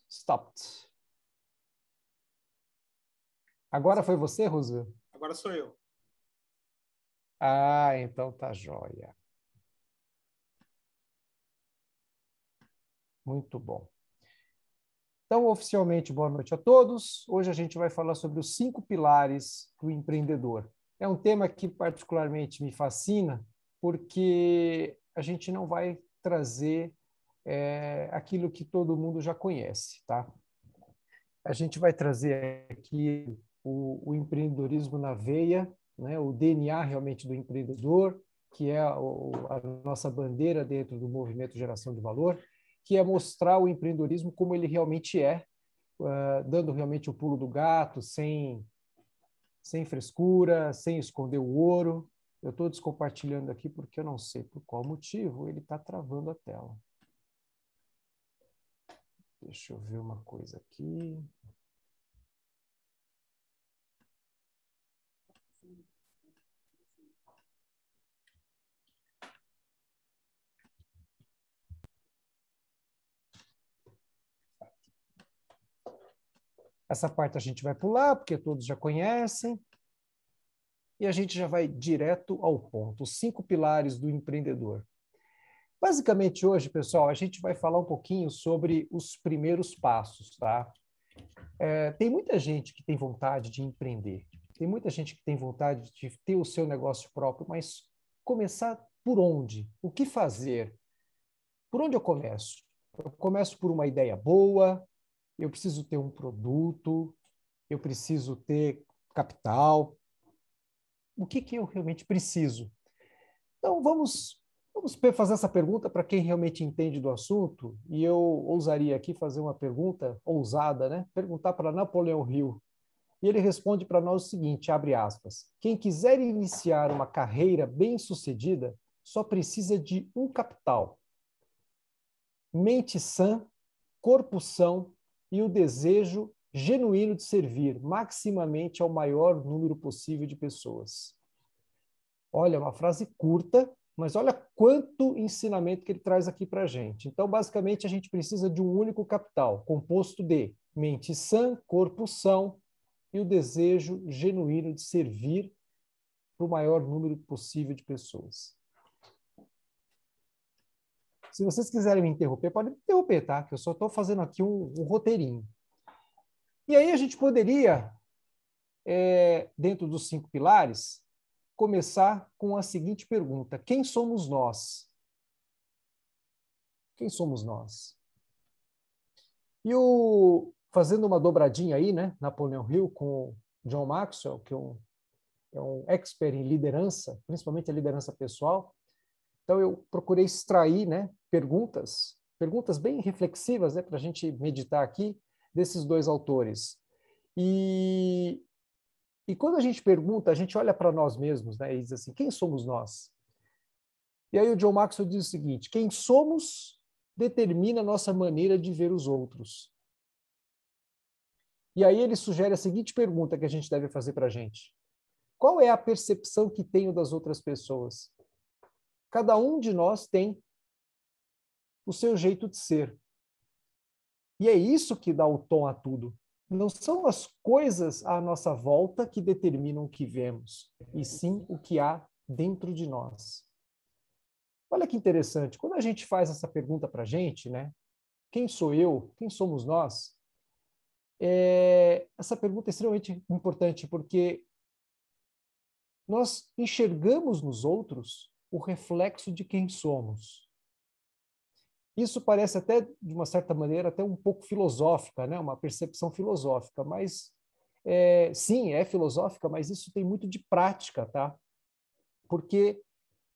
Stopped. Agora foi você, Roosevelt? Agora sou eu. Ah, então tá jóia. Muito bom. Então, oficialmente, boa noite a todos. Hoje a gente vai falar sobre os 5 pilares do empreendedor. É um tema que particularmente me fascina, porque a gente não vai trazer aquilo que todo mundo já conhece, tá? A gente vai trazer aqui o empreendedorismo na veia, né? O DNA realmente do empreendedor, que é a nossa bandeira dentro do movimento Geração de Valor, que é mostrar o empreendedorismo como ele realmente é, dando realmente o pulo do gato, sem frescura, sem esconder o ouro. Eu estou descompartilhando aqui porque eu não sei por qual motivo ele está travando a tela. Deixa eu ver uma coisa aqui. Essa parte a gente vai pular, porque todos já conhecem. E a gente já vai direto ao ponto. Os 5 pilares do empreendedor. Basicamente, hoje, pessoal, a gente vai falar um pouquinho sobre os primeiros passos, tá? Tem muita gente que tem vontade de empreender. Tem muita gente que tem vontade de ter o seu negócio próprio, mas começar por onde? O que fazer? Por onde eu começo? Eu começo por uma ideia boa, eu preciso ter um produto, eu preciso ter capital. O que eu realmente preciso? Então, vamos fazer essa pergunta para quem realmente entende do assunto, e eu ousaria aqui fazer uma pergunta ousada, né? Perguntar para Napoleão Hill. E ele responde para nós o seguinte, abre aspas, quem quiser iniciar uma carreira bem-sucedida só precisa de um capital, mente sã, corpo são e o desejo genuíno de servir maximamente ao maior número possível de pessoas. Olha, uma frase curta, mas olha quanto ensinamento que ele traz aqui para a gente. Então, basicamente, a gente precisa de um único capital, composto de mente sã, corpo são e o desejo genuíno de servir para o maior número possível de pessoas. Se vocês quiserem me interromper, podem me interromper, tá? Que eu só estou fazendo aqui um roteirinho. E aí a gente poderia, dentro dos 5 pilares, começar com a seguinte pergunta: quem somos nós? Quem somos nós? E fazendo uma dobradinha aí, né? Napoleão Hill com John Maxwell, que é um expert em liderança, principalmente a liderança pessoal. Então eu procurei extrair, né, perguntas bem reflexivas, né, para a gente meditar aqui desses dois autores. E quando a gente pergunta, a gente olha para nós mesmos, né, e diz assim, quem somos nós? E aí o John Maxwell diz o seguinte, quem somos determina a nossa maneira de ver os outros. E aí ele sugere a seguinte pergunta que a gente deve fazer para a gente. Qual é a percepção que tenho das outras pessoas? Cada um de nós tem o seu jeito de ser. E é isso que dá o tom a tudo. Não são as coisas à nossa volta que determinam o que vemos, e sim o que há dentro de nós. Olha que interessante, quando a gente faz essa pergunta para a gente, né? Quem sou eu? Quem somos nós? Essa pergunta é extremamente importante porque nós enxergamos nos outros o reflexo de quem somos. Isso parece até, de uma certa maneira, até um pouco filosófica, né? Uma percepção filosófica, mas sim, é filosófica, mas isso tem muito de prática, tá? Porque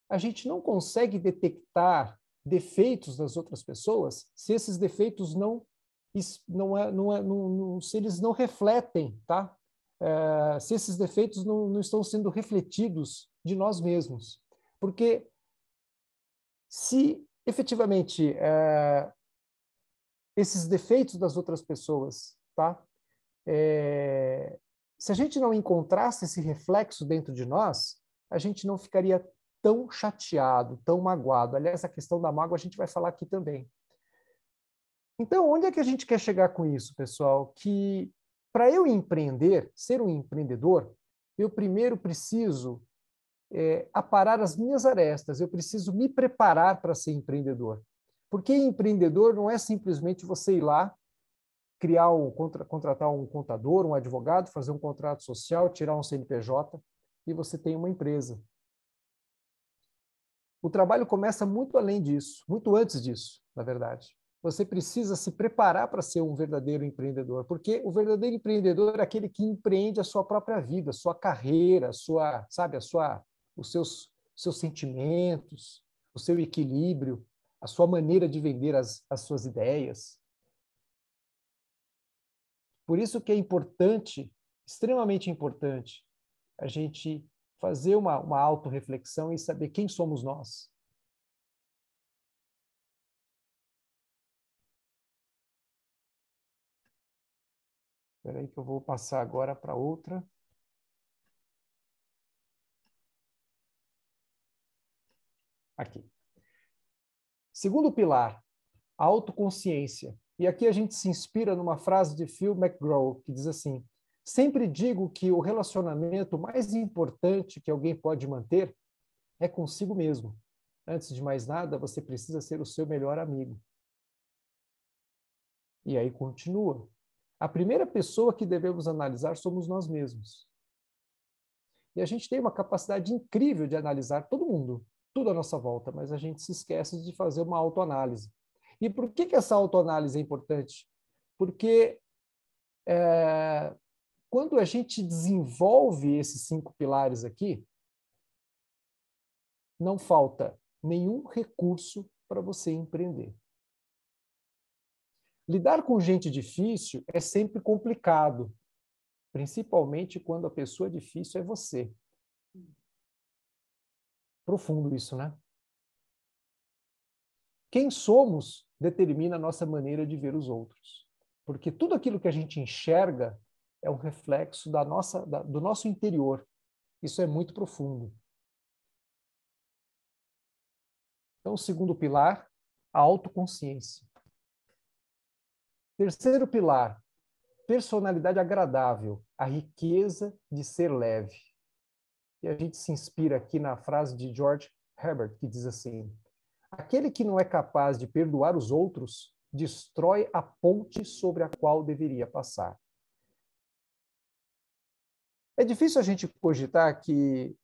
a gente não consegue detectar defeitos das outras pessoas se esses defeitos se eles não refletem, tá? Se esses defeitos não estão sendo refletidos de nós mesmos. Porque se efetivamente esses defeitos das outras pessoas, tá? Se a gente não encontrasse esse reflexo dentro de nós, a gente não ficaria tão chateado, tão magoado. Aliás, a questão da mágoa a gente vai falar aqui também. Então, onde é que a gente quer chegar com isso, pessoal? Que para eu empreender, ser um empreendedor, eu primeiro preciso aparar as minhas arestas, eu preciso me preparar para ser empreendedor. Porque empreendedor não é simplesmente você ir lá, contratar um contador, um advogado, fazer um contrato social, tirar um CNPJ e você tem uma empresa. O trabalho começa muito além disso, muito antes disso, na verdade. Você precisa se preparar para ser um verdadeiro empreendedor, porque o verdadeiro empreendedor é aquele que empreende a sua própria vida, a sua carreira, os seus sentimentos, o seu equilíbrio, a sua maneira de vender as suas ideias. Por isso que é importante, extremamente importante, a gente fazer uma autorreflexão e saber quem somos nós. Espera aí que eu vou passar agora para outra. Aqui. Segundo pilar, a autoconsciência. E aqui a gente se inspira numa frase de Phil McGraw, que diz assim: sempre digo que o relacionamento mais importante que alguém pode manter é consigo mesmo. Antes de mais nada, você precisa ser o seu melhor amigo. E aí continua. A primeira pessoa que devemos analisar somos nós mesmos. E a gente tem uma capacidade incrível de analisar todo mundo, tudo à nossa volta, mas a gente se esquece de fazer uma autoanálise. E por que essa autoanálise é importante? Porque quando a gente desenvolve esses 5 pilares aqui, não falta nenhum recurso para você empreender. Lidar com gente difícil é sempre complicado, principalmente quando a pessoa difícil é você. Profundo isso, né? Quem somos determina a nossa maneira de ver os outros. Porque tudo aquilo que a gente enxerga é um reflexo do nosso interior. Isso é muito profundo. Então, o segundo pilar, a autoconsciência. Terceiro pilar, personalidade agradável, a riqueza de ser leve. E a gente se inspira aqui na frase de George Herbert, que diz assim: aquele que não é capaz de perdoar os outros destrói a ponte sobre a qual deveria passar. É difícil a gente cogitar que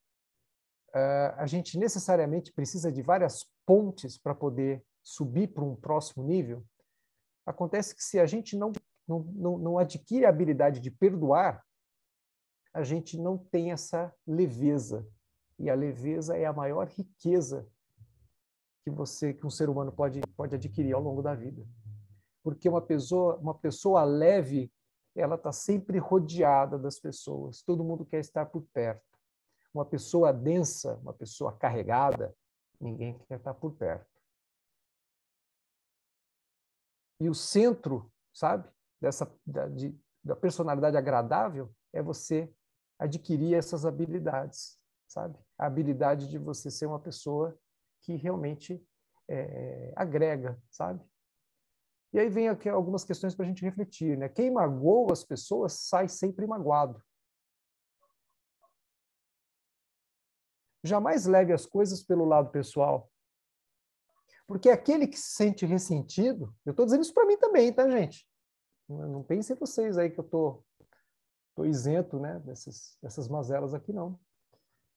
a gente necessariamente precisa de várias pontes para poder subir para um próximo nível. Acontece que se a gente não adquire a habilidade de perdoar, a gente não tem essa leveza. E a leveza é a maior riqueza que um ser humano pode adquirir ao longo da vida. Porque uma pessoa leve, ela está sempre rodeada das pessoas, todo mundo quer estar por perto. Uma pessoa densa, uma pessoa carregada, ninguém quer estar por perto. E o centro, sabe, da personalidade agradável é você adquirir essas habilidades, sabe? A habilidade de você ser uma pessoa que realmente agrega, sabe? E aí vem aqui algumas questões para a gente refletir, né? Quem magoa as pessoas sai sempre magoado. Jamais leve as coisas pelo lado pessoal. Porque aquele que se sente ressentido, eu estou dizendo isso para mim também, tá, gente? Não pensem vocês aí que eu estou isento, né, dessas mazelas aqui, não.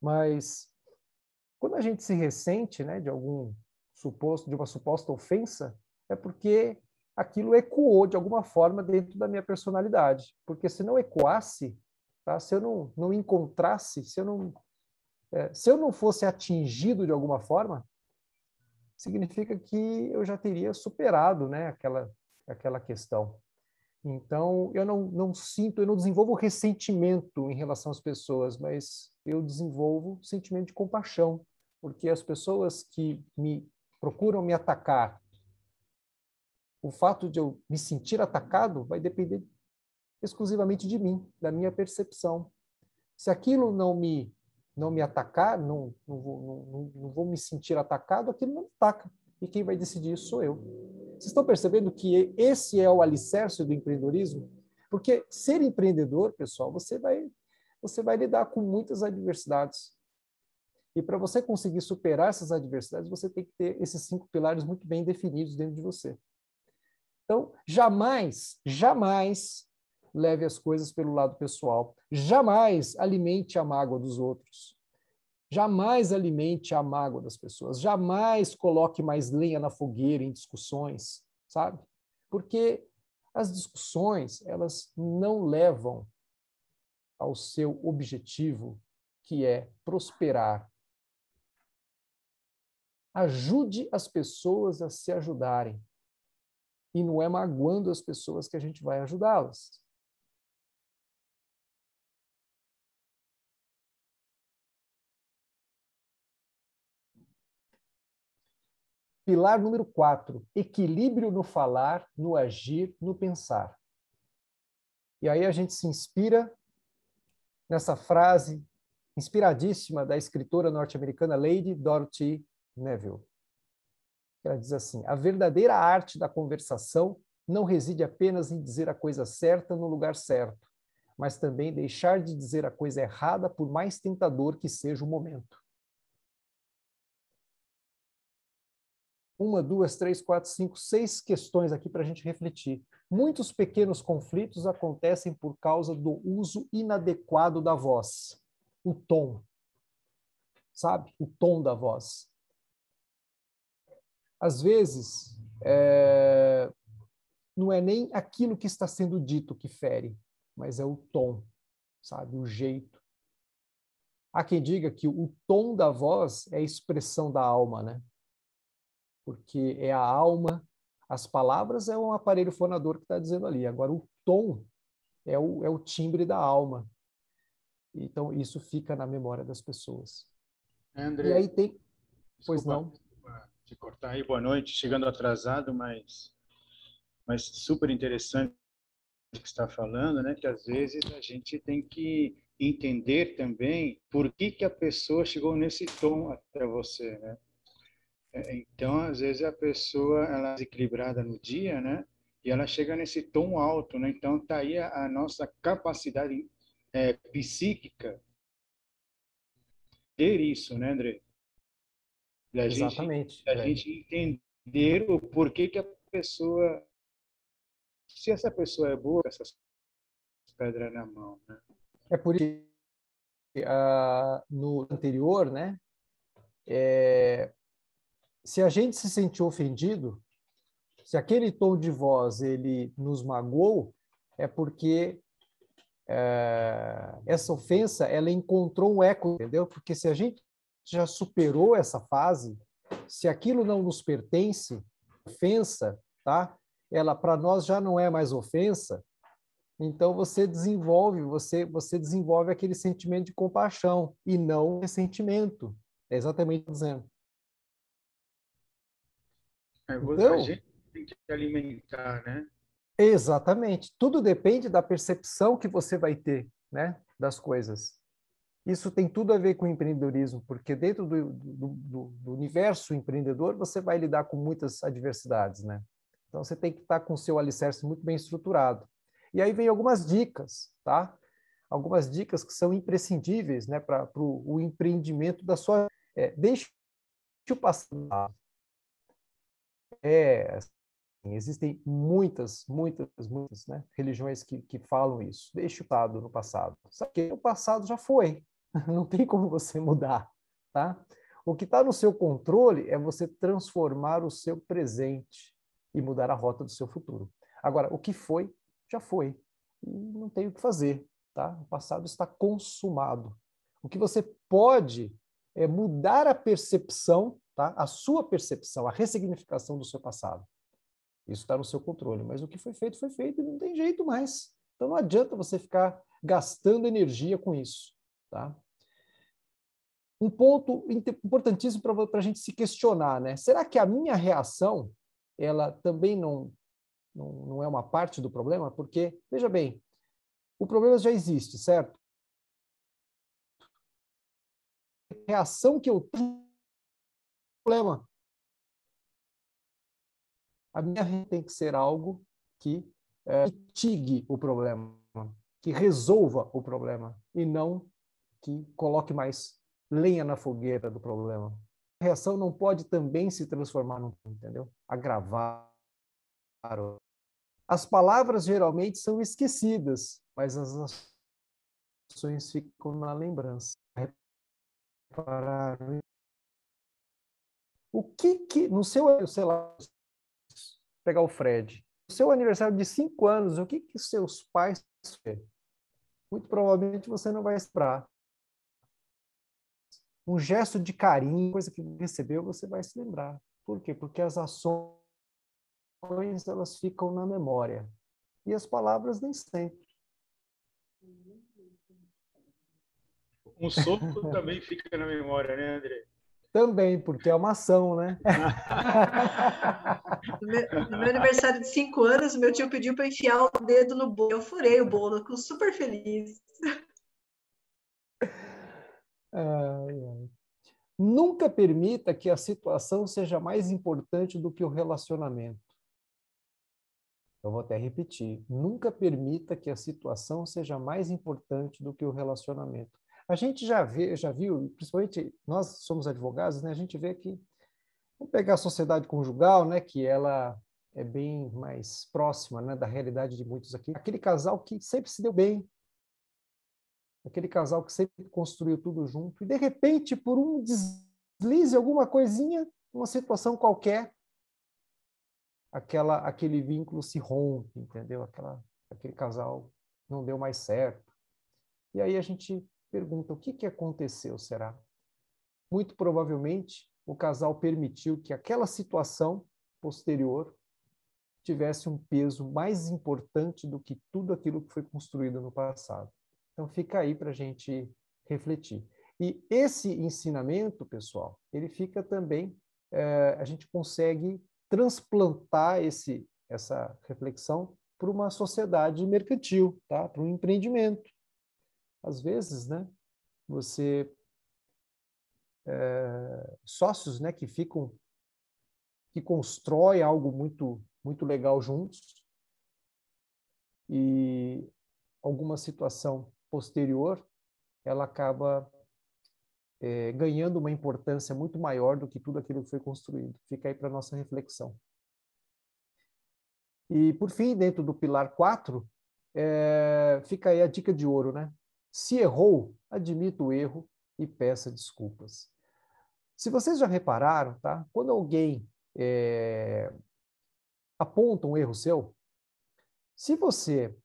Mas quando a gente se ressente, né, de uma suposta ofensa, é porque aquilo ecoou de alguma forma dentro da minha personalidade. Porque se não ecoasse, tá, se eu não encontrasse, se eu não fosse atingido de alguma forma, significa que eu já teria superado, né, aquela questão. Então, eu eu não desenvolvo ressentimento em relação às pessoas, mas eu desenvolvo sentimento de compaixão, porque as pessoas que procuram me atacar, o fato de eu me sentir atacado vai depender exclusivamente de mim, da minha percepção. Se aquilo não me atacar, não vou me sentir atacado, aquilo não me ataca. E quem vai decidir isso sou eu. Vocês estão percebendo que esse é o alicerce do empreendedorismo? Porque ser empreendedor, pessoal, você vai lidar com muitas adversidades. E para você conseguir superar essas adversidades, você tem que ter esses 5 pilares muito bem definidos dentro de você. Então, jamais leve as coisas pelo lado pessoal. Jamais alimente a mágoa dos outros. Jamais alimente a mágoa das pessoas. Jamais coloque mais lenha na fogueira em discussões, sabe? Porque as discussões, elas não levam ao seu objetivo, que é prosperar. Ajude as pessoas a se ajudarem. E não é magoando as pessoas que a gente vai ajudá-las. Pilar número 4, equilíbrio no falar, no agir, no pensar. E aí a gente se inspira nessa frase inspiradíssima da escritora norte-americana Lady Dorothy Neville. Ela diz assim: a verdadeira arte da conversação não reside apenas em dizer a coisa certa no lugar certo, mas também deixar de dizer a coisa errada por mais tentador que seja o momento. 1, 2, 3, 4, 5, 6 questões aqui para a gente refletir. Muitos pequenos conflitos acontecem por causa do uso inadequado da voz. O tom, sabe? O tom da voz. Às vezes, não é nem aquilo que está sendo dito que fere, mas é o tom, sabe? O jeito. Há quem diga que o tom da voz é a expressão da alma, né? Porque é a alma, as palavras é um aparelho fonador que está dizendo ali. Agora, o tom é o timbre da alma. Então, isso fica na memória das pessoas. E aí André, tem... Pois desculpa não? te cortar aí, boa noite, chegando atrasado, mas super interessante o que está falando, né? Que às vezes a gente tem que entender também por que que a pessoa chegou nesse tom até você, né? Então, às vezes a pessoa ela é desequilibrada no dia, né? E ela chega nesse tom alto, né? Então, tá aí a nossa capacidade psíquica ter isso, né, André? Da gente, Exatamente, da Fred. gente entender o porquê que a pessoa, se essa pessoa é boa, com essas pedras na mão, né? É por isso que no anterior, né? Se a gente se sentiu ofendido, se aquele tom de voz ele nos magoou, é porque essa ofensa ela encontrou um eco, entendeu? Porque se a gente já superou essa fase, se aquilo não nos pertence, ofensa, tá? Ela para nós já não é mais ofensa. Então você desenvolve aquele sentimento de compaixão e não ressentimento. É exatamente o que eu estou dizendo. A Então, gente tem que alimentar, né? exatamente. Tudo depende da percepção que você vai ter, né, das coisas. Isso tem tudo a ver com o empreendedorismo, porque dentro do universo empreendedor você vai lidar com muitas adversidades, né? Então você tem que estar com o seu alicerce muito bem estruturado. E aí vem algumas dicas, tá? Algumas dicas que são imprescindíveis, né, para o empreendimento da sua. Deixe o passado. Existem muitas, né, religiões que falam isso. Deixe o passado no passado. Sabe que o passado já foi. Não tem como você mudar, tá? O que está no seu controle é você transformar o seu presente e mudar a rota do seu futuro. Agora, o que foi, já foi. E não tem o que fazer, tá? O passado está consumado. O que você pode é mudar a percepção, tá? A sua percepção, a ressignificação do seu passado. Isso está no seu controle. Mas o que foi feito e não tem jeito mais. Então não adianta você ficar gastando energia com isso. Tá? Um ponto importantíssimo para a gente se questionar, né? Será que a minha reação ela também não é uma parte do problema? Porque, veja bem, o problema já existe, certo? A reação que eu tenho é um problema. A minha renda tem que ser algo que mitigue o problema, que resolva o problema, e não que coloque mais lenha na fogueira do problema. A reação não pode também se transformar num, entendeu? Agravar. As palavras geralmente são esquecidas, mas as ações ficam na lembrança. Repararam? O que no seu, sei lá, pegar o Fred, no seu aniversário de 5 anos, o que seus pais fizeram? Muito provavelmente você não vai esperar. Um gesto de carinho, coisa que recebeu, você vai se lembrar. Por quê? Porque as ações elas ficam na memória e as palavras nem sempre. Um soco também fica na memória, né, André? Também, porque é uma ação, né? No meu aniversário de 5 anos, meu tio pediu para enfiar o dedo no bolo. Eu furei o bolo, fico super feliz. Nunca permita que a situação seja mais importante do que o relacionamento. Eu vou até repetir. Nunca permita que a situação seja mais importante do que o relacionamento. A gente já viu, principalmente nós somos advogados, né? A gente vê que, vamos pegar a sociedade conjugal, né? Que ela é bem mais próxima, né, da realidade de muitos aqui. Aquele casal que sempre se deu bem, aquele casal que sempre construiu tudo junto, e de repente, por um deslize, alguma coisinha, uma situação qualquer, aquele vínculo se rompe, entendeu? Aquele casal não deu mais certo. E aí a gente pergunta, o que aconteceu, será? Muito provavelmente, o casal permitiu que aquela situação posterior tivesse um peso mais importante do que tudo aquilo que foi construído no passado. Então, fica aí para a gente refletir. E esse ensinamento, pessoal, ele fica também, a gente consegue transplantar essa reflexão para uma sociedade mercantil, tá? Para um empreendimento. Às vezes, né, você sócios, né, que constroem algo muito legal juntos, e alguma situação posterior ela acaba ganhando uma importância muito maior do que tudo aquilo que foi construído. Fica aí para a nossa reflexão. E, por fim, dentro do pilar 4, fica aí a dica de ouro, né? Se errou, admita o erro e peça desculpas. Se vocês já repararam, tá? Quando alguém aponta um erro seu, se você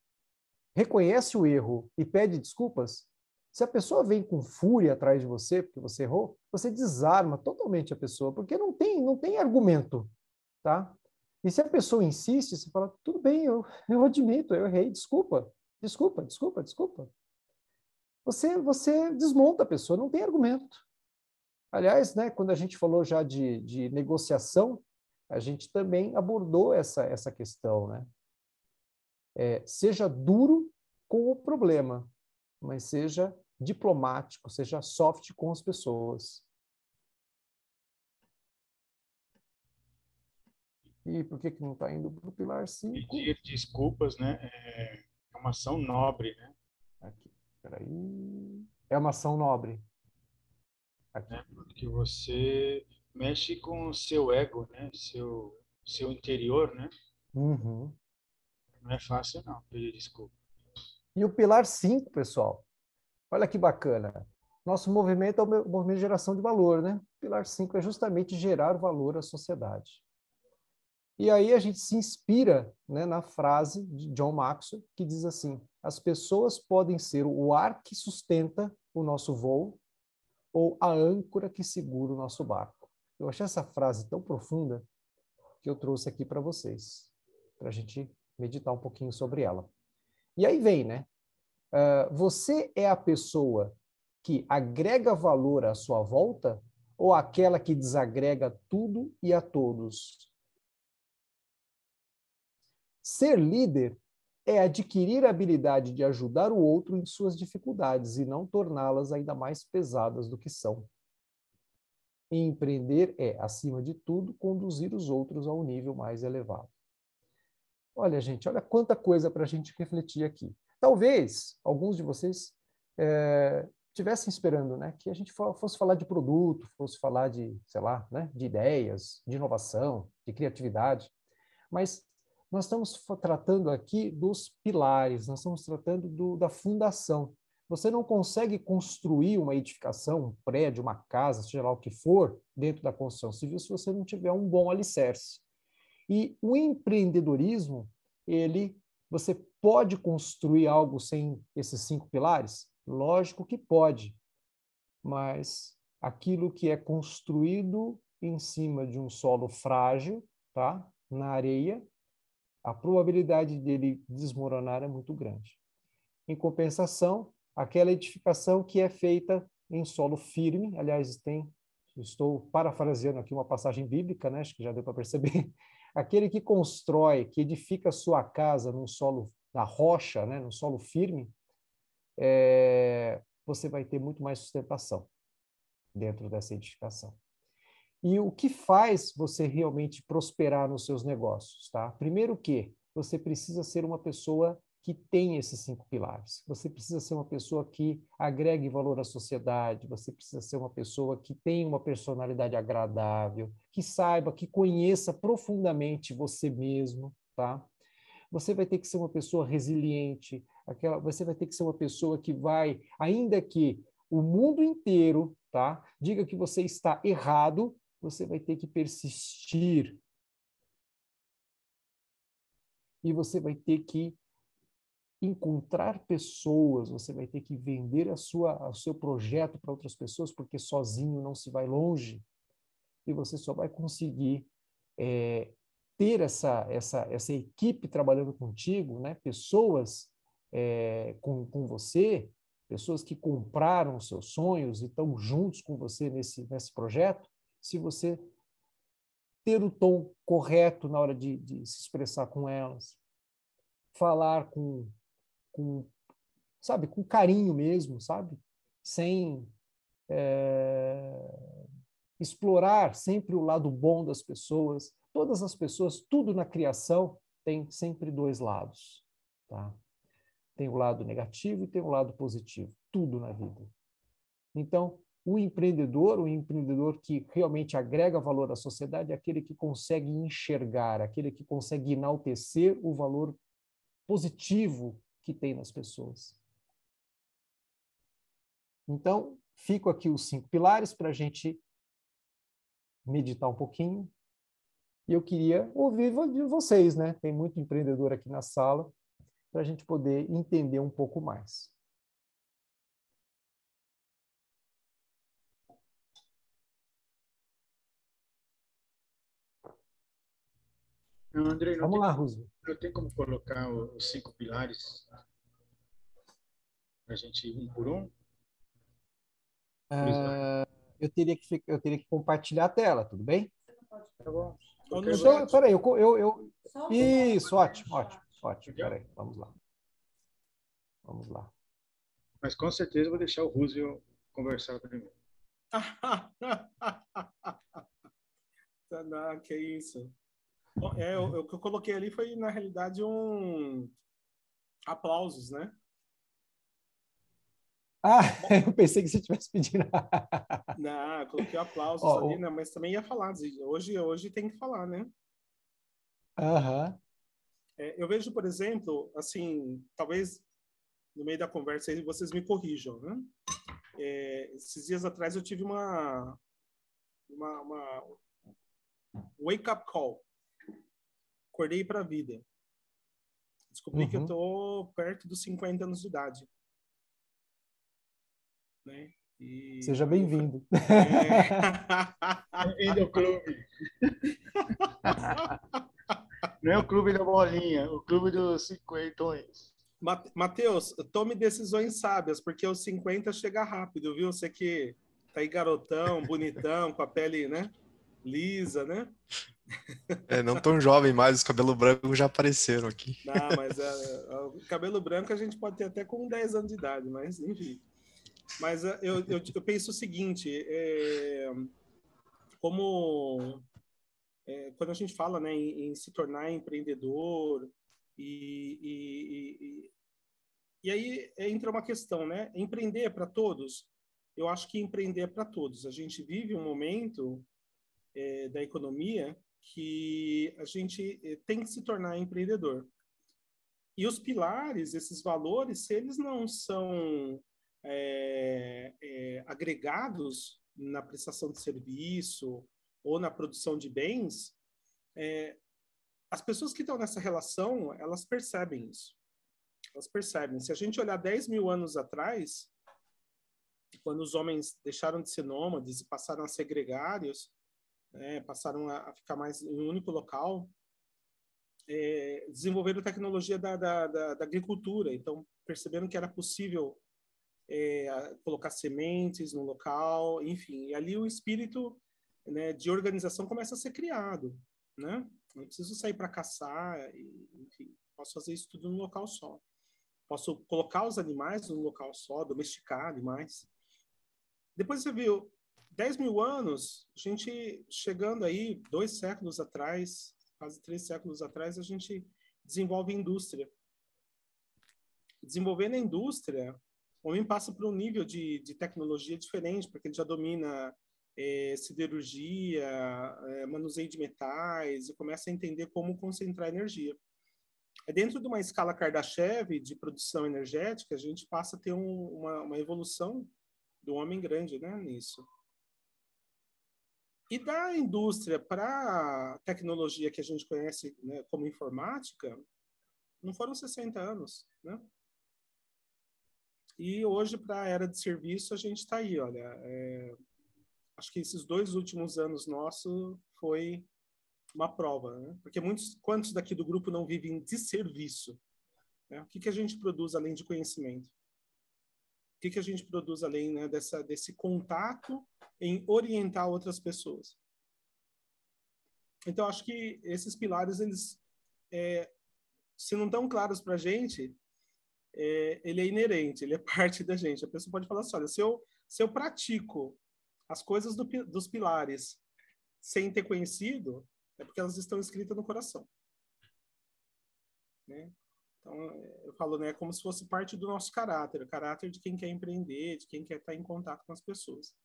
reconhece o erro e pede desculpas, se a pessoa vem com fúria atrás de você, porque você errou, você desarma totalmente a pessoa, porque não tem argumento, tá? E se a pessoa insiste, você fala, tudo bem, eu admito, eu errei, desculpa. Você desmonta a pessoa, não tem argumento. Aliás, né, quando a gente falou já de negociação, a gente também abordou essa questão, né? Seja duro com o problema, mas seja diplomático, seja soft com as pessoas. E por que não está indo para o pilar 5? Pedir desculpas, né? É uma ação nobre, né? Aqui, peraí. É uma ação nobre. Aqui. Né? Porque você mexe com o seu ego, né? Seu interior, né? Uhum. Não é fácil, não, pedir desculpa. E o pilar 5, pessoal, olha que bacana. Nosso movimento é o movimento de geração de valor, né? O pilar 5 é justamente gerar valor à sociedade. E aí a gente se inspira, né, na frase de John Maxwell, que diz assim: as pessoas podem ser o ar que sustenta o nosso voo ou a âncora que segura o nosso barco. Eu achei essa frase tão profunda que eu trouxe aqui para vocês, para a gente meditar um pouquinho sobre ela. E aí vem, né? Você é a pessoa que agrega valor à sua volta ou aquela que desagrega tudo e a todos? Ser líder é adquirir a habilidade de ajudar o outro em suas dificuldades e não torná-las ainda mais pesadas do que são. Empreender é, acima de tudo, conduzir os outros a um nível mais elevado. Olha, gente, olha quanta coisa para a gente refletir aqui. Talvez alguns de vocês estivessem esperando, né, que a gente fosse falar de produto, fosse falar de, sei lá, né, de ideias, de inovação, de criatividade, mas nós estamos tratando aqui dos pilares, nós estamos tratando da fundação. Você não consegue construir uma edificação, um prédio, uma casa, seja lá o que for, dentro da construção civil, se você não tiver um bom alicerce. E o empreendedorismo, você pode construir algo sem esses 5 pilares? Lógico que pode, mas aquilo que é construído em cima de um solo frágil, tá? Na areia, a probabilidade dele desmoronar é muito grande. Em compensação, aquela edificação que é feita em solo firme, aliás, estou parafraseando aqui uma passagem bíblica, né? Acho que já deu para perceber. Aquele que constrói, que edifica sua casa num solo, na rocha, né? Num solo firme, você vai ter muito mais sustentação dentro dessa edificação. E o que faz você realmente prosperar nos seus negócios, tá? Primeiro que você precisa ser uma pessoa que tem esses 5 pilares. Você precisa ser uma pessoa que agregue valor à sociedade, você precisa ser uma pessoa que tenha uma personalidade agradável, que saiba, que conheça profundamente você mesmo, tá? Você vai ter que ser uma pessoa resiliente, você vai ter que ser uma pessoa que vai, ainda que o mundo inteiro, tá, diga que você está errado, você vai ter que persistir. E você vai ter que encontrar pessoas, você vai ter que vender o seu projeto para outras pessoas, porque sozinho não se vai longe. E você só vai conseguir ter essa equipe trabalhando contigo, né? Pessoas com você, pessoas que compraram os seus sonhos e estão juntos com você nesse projeto, se você ter o tom correto na hora de se expressar com elas, falar sabe, com carinho mesmo, sabe? Sem explorar sempre o lado bom das pessoas. Todas as pessoas, tudo na criação tem sempre 2 lados, tá? Tem o lado negativo e tem o lado positivo, tudo na vida. Então, o empreendedor que realmente agrega valor à sociedade é aquele que consegue enxergar, aquele que consegue enaltecer o valor positivo que tem nas pessoas. Então, fico aqui os 5 pilares para a gente meditar um pouquinho. E eu queria ouvir de vocês, né? Tem muito empreendedor aqui na sala, para a gente poder entender um pouco mais. Não, Andrei, Vamos lá, Rússio. não tem como colocar os 5 pilares para a gente ir um por um? Eu teria que compartilhar a tela, tudo bem? Tá bom. Então, peraí, Isso, ótimo. Peraí, vamos lá. Mas com certeza eu vou deixar o Roosevelt conversar primeiro. Que isso. O que eu coloquei ali foi, na realidade, aplausos, né? Eu pensei que você estivesse pedindo. Não, eu coloquei aplausos ali, né? Mas também ia falar. Hoje tem que falar, né? Eu vejo, por exemplo, assim, talvez no meio da conversa aí vocês me corrijam, né? Esses dias atrás eu tive uma wake-up call. Acordei para a vida. Descobri que eu tô perto dos 50 anos de idade. Né? Seja bem-vindo. Bem-vindo ao clube. Não é o clube da bolinha, o clube dos 50. Matheus, tome decisões sábias, porque os 50 chega rápido, viu? Você que tá aí garotão, bonitão, com a pele, né? Lisa, né? Não tão jovem mais, os cabelos brancos já apareceram aqui. Não, mas o cabelo branco a gente pode ter até com 10 anos de idade, mas enfim. Mas eu penso o seguinte, como quando a gente fala, né, em se tornar empreendedor e aí entra uma questão, né? Empreender é para todos? Eu acho que empreender é para todos. A gente vive um momento da economia que a gente tem que se tornar empreendedor. E os pilares, esses valores, se eles não são agregados na prestação de serviço ou na produção de bens, as pessoas que estão nessa relação, elas percebem isso. Elas percebem. Se a gente olhar 10 mil anos atrás, quando os homens deixaram de ser nômades e passaram a ser gregários, passaram a ficar mais em um único local, desenvolveram tecnologia da agricultura. Então, perceberam que era possível colocar sementes no local, enfim. E ali o espírito, né, de organização começa a ser criado, né? Não preciso sair para caçar, enfim. Posso fazer isso tudo num local só. Posso colocar os animais num local só, domesticar animais. Depois você viu, 10 mil anos, a gente chegando aí, 2 séculos atrás, quase 3 séculos atrás, a gente desenvolve indústria. Desenvolvendo a indústria, o homem passa por um nível de tecnologia diferente, porque ele já domina siderurgia, manuseio de metais, e começa a entender como concentrar energia. Dentro de uma escala Kardashev de produção energética, a gente passa a ter uma evolução do homem grande, né, nisso. E da indústria para a tecnologia que a gente conhece, né, como informática, não foram 60 anos, né? E hoje, para a era de serviço, a gente está aí, olha. Acho que esses 2 últimos anos nossos foi uma prova, né? Porque quantos daqui do grupo não vivem de serviço? Né? O que a gente produz além de conhecimento? O que a gente produz além, né, desse contato em orientar outras pessoas? Então, acho que esses pilares, eles, se não estão claros para a gente, ele é inerente, ele é parte da gente. A pessoa pode falar assim, olha, se eu pratico as coisas dos pilares sem ter conhecido, é porque elas estão escritas no coração. Né? Então, eu falo, né, como se fosse parte do nosso caráter, o caráter de quem quer empreender, de quem quer estar em contato com as pessoas.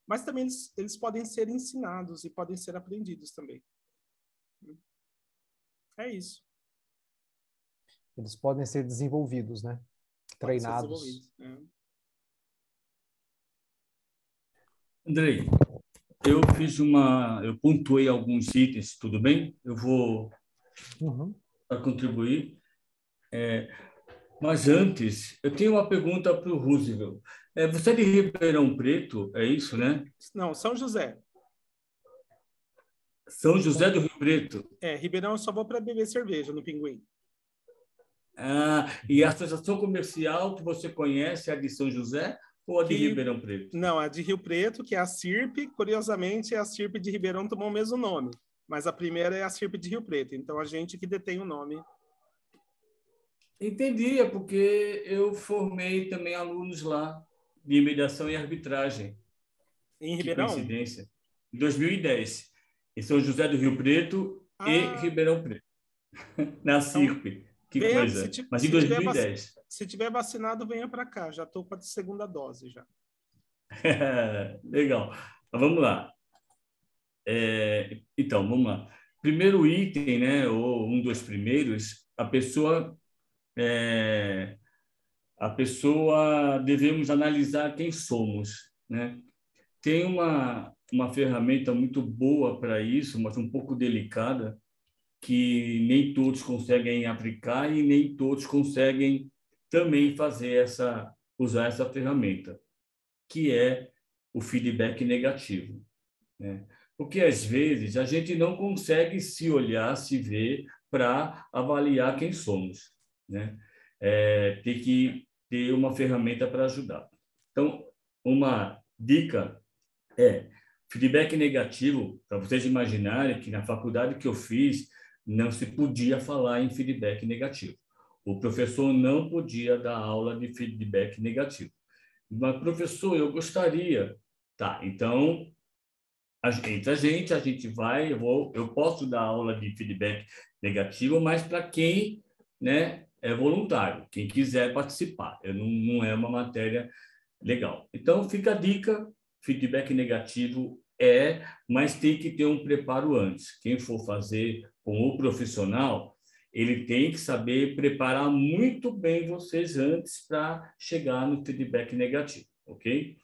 Mas também eles podem ser ensinados e podem ser aprendidos também. É isso. Eles podem ser desenvolvidos, né? Treinados. Andrei, eu pontuei alguns itens, tudo bem? Eu vou contribuir. Mas antes, eu tenho uma pergunta para o Roosevelt. Você é de Ribeirão Preto, é isso, né? Não, São José. São José do Rio Preto. Ribeirão eu só vou para beber cerveja no Pinguim. E a associação comercial que você conhece é a de São José ou a de Ribeirão Preto? Não, a de Rio Preto, que é a CIRP. Curiosamente, a CIRP de Ribeirão tomou o mesmo nome. Mas a primeira é a CIRP de Rio Preto. Então, a gente que detém o nome. Entendi, é porque eu formei também alunos lá de mediação e arbitragem. Em Ribeirão? Que coincidência. Em 2010. Em São José do Rio Preto e Ribeirão Preto. Na CIRP. Que coisa. Mas em 2010. Se tiver vacinado, venha para cá. Já estou com a segunda dose já. Legal. Então, vamos lá. Então, vamos lá. Primeiro item, né, ou um dos primeiros, a pessoa devemos analisar quem somos, né? Tem uma ferramenta muito boa para isso, mas um pouco delicada, que nem todos conseguem aplicar e nem todos conseguem também usar essa ferramenta, que é o feedback negativo, né? Porque às vezes a gente não consegue se olhar, se ver para avaliar quem somos, né? Tem que ter uma ferramenta para ajudar. Então, uma dica feedback negativo, para vocês imaginarem que na faculdade que eu fiz não se podia falar em feedback negativo. O professor não podia dar aula de feedback negativo. Mas, professor, eu gostaria. Tá, então, Entre a gente vai, eu posso dar aula de feedback negativo, mas para quem, né, é voluntário, quem quiser participar. Não é uma matéria legal. Então, fica a dica, feedback negativo mas tem que ter um preparo antes. Quem for fazer com o profissional, ele tem que saber preparar muito bem vocês antes para chegar no feedback negativo, ok?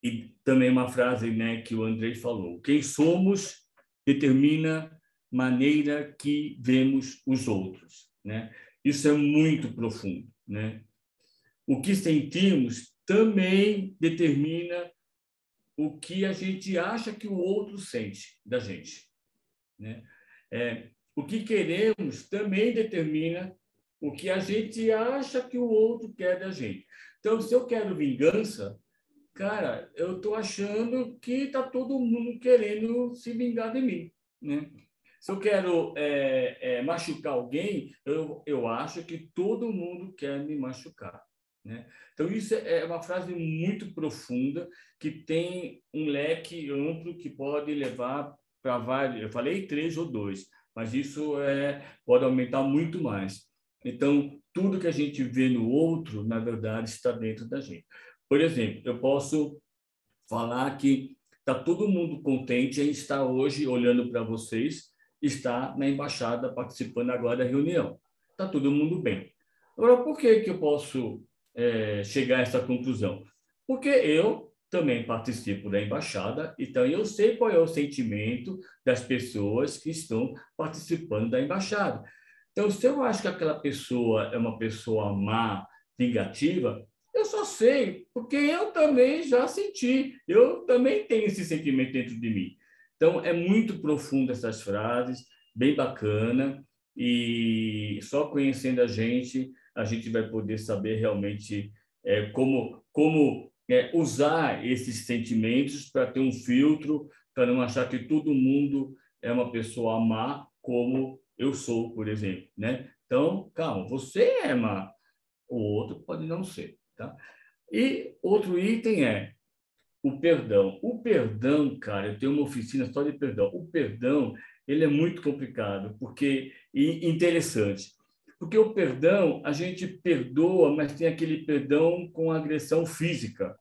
E também uma frase, né, que o Andrei falou: quem somos determina maneira que vemos os outros, né? Isso é muito profundo, né? O que sentimos também determina o que a gente acha que o outro sente da gente, né? O que queremos também determina o que a gente acha que o outro quer da gente. Então, se eu quero vingança, cara, eu estou achando que está todo mundo querendo se vingar de mim, né? Se eu quero machucar alguém, eu acho que todo mundo quer me machucar, né? Então, isso é uma frase muito profunda, que tem um leque amplo que pode levar para vários. Eu falei 3 ou 2, mas isso pode aumentar muito mais. Então, tudo que a gente vê no outro, na verdade, está dentro da gente. Por exemplo, eu posso falar que está todo mundo contente em estar hoje olhando para vocês, está na embaixada participando agora da reunião. Está todo mundo bem. Agora, por que eu posso chegar a essa conclusão? Porque eu também participo da embaixada, então eu sei qual é o sentimento das pessoas que estão participando da embaixada. Então, se eu acho que aquela pessoa é uma pessoa má, vingativa, eu só sei porque eu também já senti, eu também tenho esse sentimento dentro de mim. Então, é muito profundo essas frases, bem bacana, e só conhecendo a gente vai poder saber realmente como usar esses sentimentos para ter um filtro, para não achar que todo mundo é uma pessoa má, como eu sou, por exemplo, né? Então, calma, você é má, o outro pode não ser, tá? E outro item é o perdão. O perdão, cara, eu tenho uma oficina só de perdão. O perdão, ele é muito complicado, e interessante. Porque o perdão, a gente perdoa, mas tem aquele perdão com agressão física.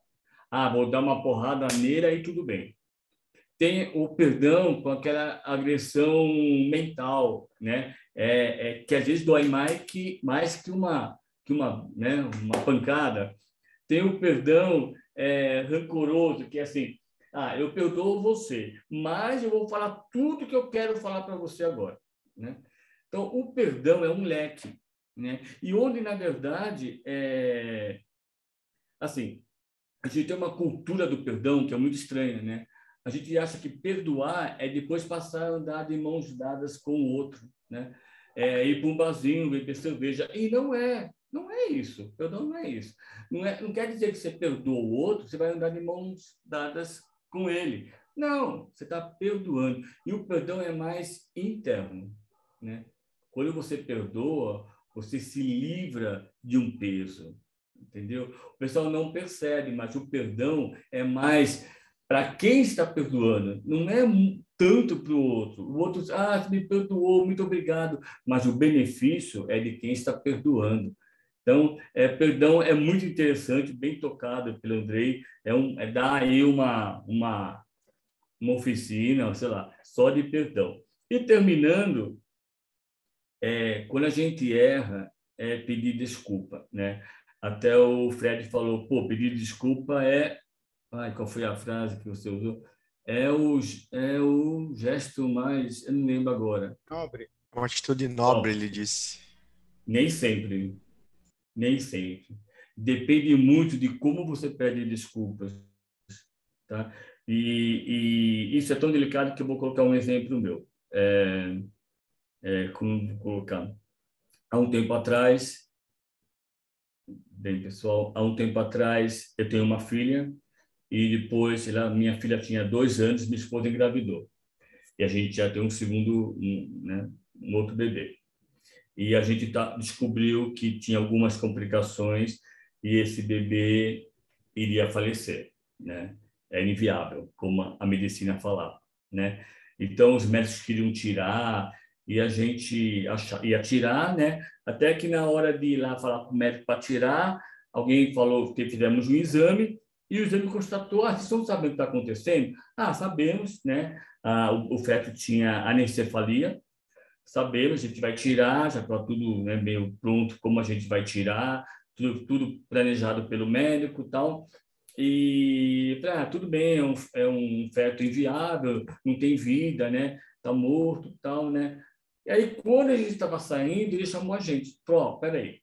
Ah, vou dar uma porrada nele e tudo bem. Tem o perdão com aquela agressão mental, né? Que às vezes dói mais que uma pancada. Tem o perdão rancoroso, que é assim: eu perdoo você, mas eu vou falar tudo que eu quero falar para você agora, né? Então, o perdão é um leque, né? E onde, na verdade, assim, a gente tem uma cultura do perdão que é muito estranha, né? A gente acha que perdoar é depois passar a andar de mãos dadas com o outro, né? Ir para um barzinho, beber cerveja. E não é isso. Perdão não é isso. Não quer dizer que você perdoa o outro, você vai andar de mãos dadas com ele. Não, você está perdoando. E o perdão é mais interno, né? Quando você perdoa, você se livra de um peso, entendeu? O pessoal não percebe, mas o perdão é mais para quem está perdoando, não é tanto para o outro. O outro diz: você me perdoou, muito obrigado. Mas o benefício é de quem está perdoando. Então, perdão é muito interessante, bem tocado pelo Andrei. Dar aí uma oficina, sei lá, só de perdão. E terminando, quando a gente erra, pedir desculpa, né? Até o Fred falou: pedir desculpa qual foi a frase que você usou? É o gesto mais... Eu não lembro agora. Nobre. Uma atitude nobre, ele disse. Nem sempre. Nem sempre. Depende muito de como você pede desculpas, tá? E isso é tão delicado que eu vou colocar um exemplo meu. Como colocar? Há um tempo atrás, bem, pessoal, eu tenho uma filha, e depois minha filha tinha 2 anos, minha esposa engravidou. E a gente já tem um outro bebê. E a gente descobriu que tinha algumas complicações e esse bebê iria falecer, né? era inviável, como a medicina falava, né? Então, os médicos queriam tirar e a gente ia tirar, né? Até que na hora de ir lá falar com o médico para tirar, alguém falou que fizemos um exame e o exame constatou, vocês estão sabendo o que está acontecendo? Ah, sabemos, né? O feto tinha anencefalia, sabemos, a gente vai tirar, já está tudo, né, meio pronto como a gente vai tirar, tudo planejado pelo médico e tal. E tudo bem, é um feto inviável, não tem vida, né? Está morto e tal, né? E aí, quando a gente estava saindo, ele chamou a gente. Falou, peraí,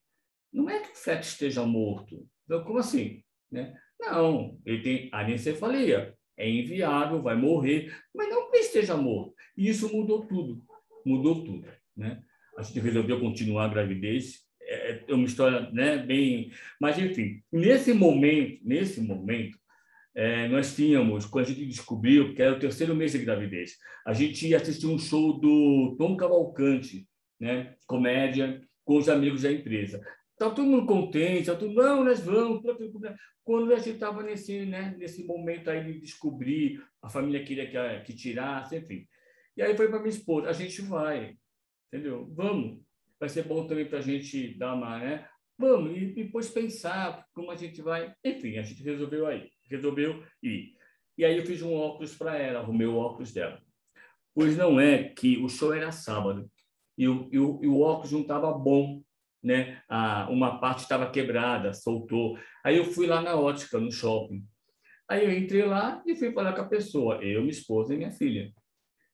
não é que o feto esteja morto. Eu, como assim? Né? Não, ele tem anencefalia, é inviável, vai morrer, mas não que ele esteja morto. E isso mudou tudo, né? A gente resolveu continuar a gravidez, é uma história, né, bem... Mas, enfim, nesse momento, nós tínhamos, quando a gente descobriu que era o 3º mês de gravidez, a gente ia assistir um show do Tom Cavalcante, né, comédia, com os amigos da empresa. Estava todo mundo contente, estava tudo, não, nós vamos. Quando a gente estava nesse momento aí de descobrir, a família queria que tirasse, enfim. E aí foi para minha esposa, a gente vai, entendeu? Vamos. Vai ser bom também para a gente dar uma, né? Vamos, e depois pensar como a gente vai. Enfim, a gente resolveu ir. E aí eu fiz um óculos para ela, arrumei o óculos dela. Pois não é que o show era sábado e o óculos não estava bom, né? Uma parte estava quebrada, soltou. Aí eu fui lá na ótica, no shopping. Aí eu entrei lá e fui falar com a pessoa, eu, minha esposa e minha filha.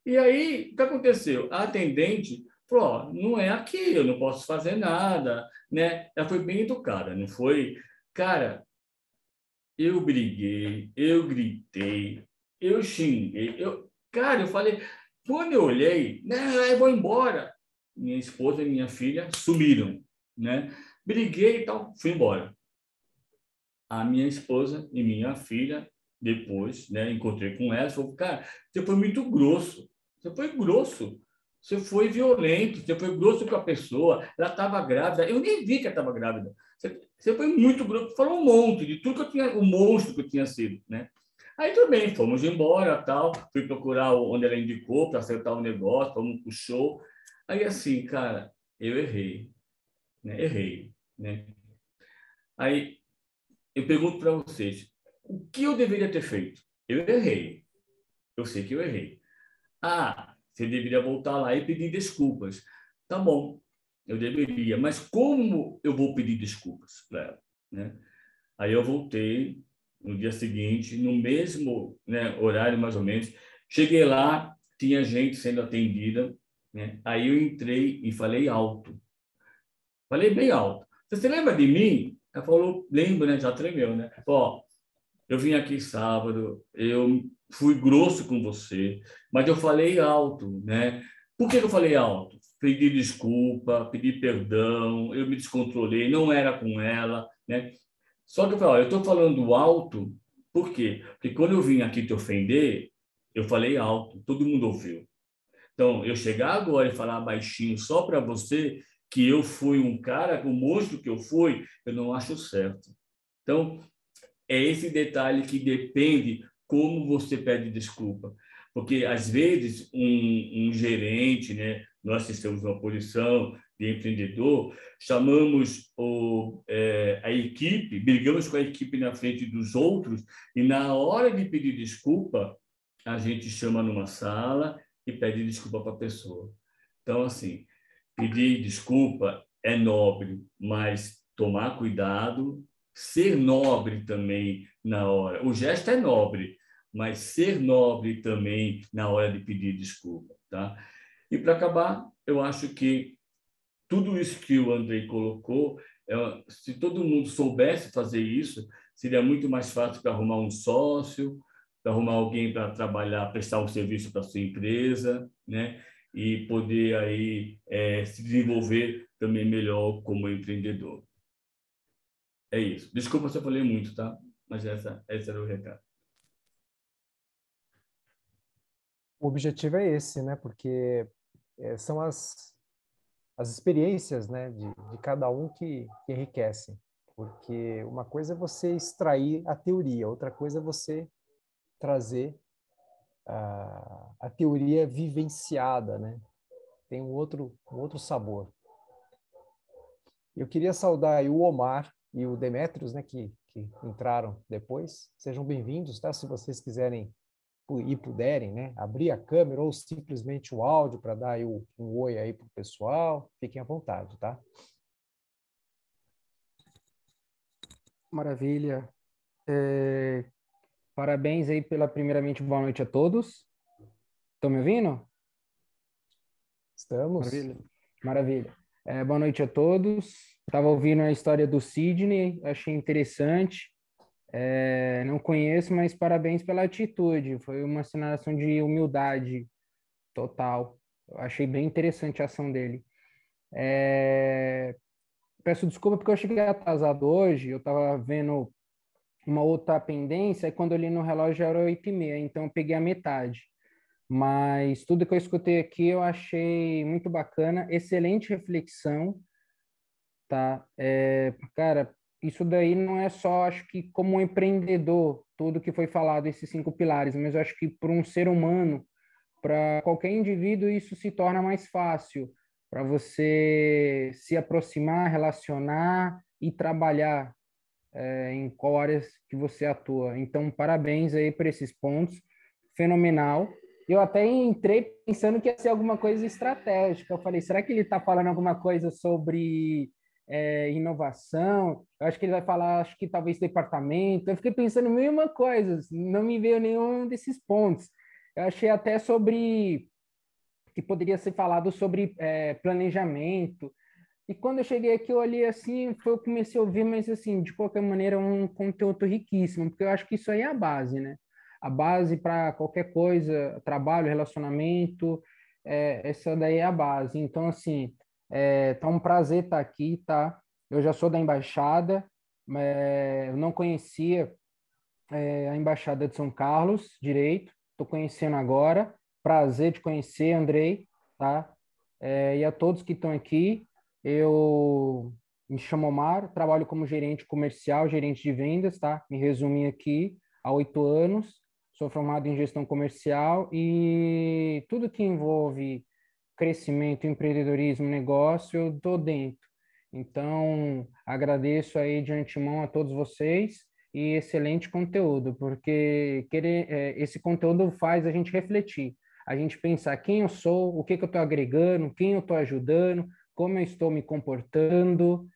E aí, o que aconteceu? A atendente falou, ó, não é aqui, eu não posso fazer nada, né? Ela foi bem educada, não foi? Cara, eu briguei, eu gritei, eu xinguei, cara, eu falei, quando eu olhei, né, eu vou embora. Minha esposa e minha filha sumiram, né? Briguei e tal, fui embora. A minha esposa e minha filha, depois, né, encontrei com ela, falou, cara, você foi muito grosso, você foi grosso, você foi violento, você foi grosso com a pessoa, ela estava grávida, eu nem vi que ela estava grávida, você foi muito grosso, falou um monte de tudo que eu tinha, o monstro que eu tinha sido, né? Aí tudo bem, fomos embora, tal, fui procurar onde ela indicou para acertar o negócio, fomos pro show. Aí assim, cara, eu errei, né? Errei, né? Aí eu pergunto para vocês, o que eu deveria ter feito? Eu errei. Eu sei que eu errei. Ah, você deveria voltar lá e pedir desculpas. Tá bom, eu deveria. Mas como eu vou pedir desculpas para ela? Né? Aí eu voltei no dia seguinte, no mesmo, né, horário mais ou menos. Cheguei lá, tinha gente sendo atendida. Né? Aí eu entrei e falei alto. Falei bem alto. Você lembra de mim? Ela falou, lembro, né? Já tremeu, né? Ó, eu vim aqui sábado, eu fui grosso com você, mas eu falei alto, né? Por que eu falei alto? Pedi desculpa, pedi perdão, eu me descontrolei, não era com ela, né? Só que eu falei, ó, eu estou falando alto, por quê? Porque quando eu vim aqui te ofender, eu falei alto, todo mundo ouviu. Então, eu chegar agora e falar baixinho só para você que eu fui um cara, o monstro que eu fui, eu não acho certo. Então, é esse detalhe que depende como você pede desculpa. Porque, às vezes, um gerente, né, nós que estamos numa posição de empreendedor, chamamos a equipe, brigamos com a equipe na frente dos outros, e na hora de pedir desculpa, a gente chama numa sala e pede desculpa para a pessoa. Então, assim, pedir desculpa é nobre, mas tomar cuidado, ser nobre também na hora. O gesto é nobre, mas ser nobre também na hora de pedir desculpa, tá? E para acabar, eu acho que tudo isso que o Andrei colocou, se todo mundo soubesse fazer isso, seria muito mais fácil para arrumar um sócio, para arrumar alguém para trabalhar, prestar um serviço para sua empresa, né? E poder aí se desenvolver também melhor como empreendedor. É isso. Desculpa se eu falei muito, tá? Mas esse era o recado. O objetivo é esse, né? Porque são as experiências, né, de cada um que enriquecem. Porque uma coisa é você extrair a teoria, outra coisa é você trazer a teoria vivenciada, né? Tem um outro sabor. Eu queria saudar aí o Omar e o Demétrios, né, que entraram depois. Sejam bem-vindos, tá? Se vocês quiserem e puderem, né, abrir a câmera ou simplesmente o áudio para dar aí um oi aí para o pessoal, fiquem à vontade, tá? Maravilha. Parabéns aí primeiramente, boa noite a todos. Estão me ouvindo? Estamos. Maravilha. Maravilha. Boa noite a todos. Estava ouvindo a história do Sidney, achei interessante. Não conheço, mas parabéns pela atitude. Foi uma sinalização de humildade total. Eu achei bem interessante a ação dele. Peço desculpa porque eu cheguei atrasado hoje. Eu estava vendo uma outra pendência e quando eu li no relógio era 8h30, então eu peguei a metade. Mas tudo que eu escutei aqui eu achei muito bacana, excelente reflexão, tá? Cara, isso daí não é só, acho que como um empreendedor, tudo que foi falado, esses 5 pilares, mas eu acho que para um ser humano, para qualquer indivíduo, isso se torna mais fácil, para você se aproximar, relacionar e trabalhar em qual área que você atua. Então, parabéns aí por esses pontos, fenomenal. Eu até entrei pensando que ia ser alguma coisa estratégica. Eu falei, será que ele está falando alguma coisa sobre inovação? Eu acho que ele vai falar, acho que talvez departamento. Eu fiquei pensando em mil e uma coisas, não me veio nenhum desses pontos. Eu achei até sobre que poderia ser falado sobre planejamento. E quando eu cheguei aqui, eu olhei assim, eu comecei a ouvir, mas assim, de qualquer maneira, um conteúdo riquíssimo, porque eu acho que isso aí é a base, né? A base para qualquer coisa, trabalho, relacionamento, essa daí é a base. Então, assim, tá um prazer estar aqui, tá? Eu já sou da embaixada, eu não conhecia a embaixada de São Carlos direito, estou conhecendo agora. Prazer de conhecer, Andrei, tá? E a todos que estão aqui. Eu me chamo Omar, trabalho como gerente comercial, gerente de vendas, tá? Me resumi aqui, há 8 anos, sou formado em gestão comercial e tudo que envolve crescimento, empreendedorismo, negócio, eu tô dentro. Então, agradeço aí de antemão a todos vocês e excelente conteúdo, porque esse conteúdo faz a gente refletir, a gente pensar quem eu sou, o que eu estou agregando, quem eu estou ajudando, como eu estou me comportando.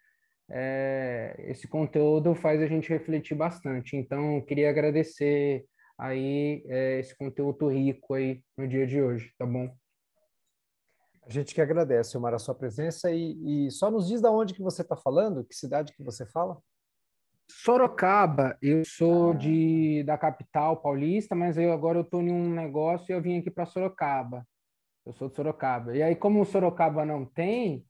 Esse conteúdo faz a gente refletir bastante. Então, eu queria agradecer aí esse conteúdo rico aí no dia de hoje, tá bom? A gente que agradece, Omar, a sua presença e só nos diz da onde que você está falando, que cidade que você fala? Sorocaba, eu sou da capital paulista, mas agora eu estou em um negócio e eu vim aqui para Sorocaba. Eu sou de Sorocaba. E aí, como Sorocaba não tem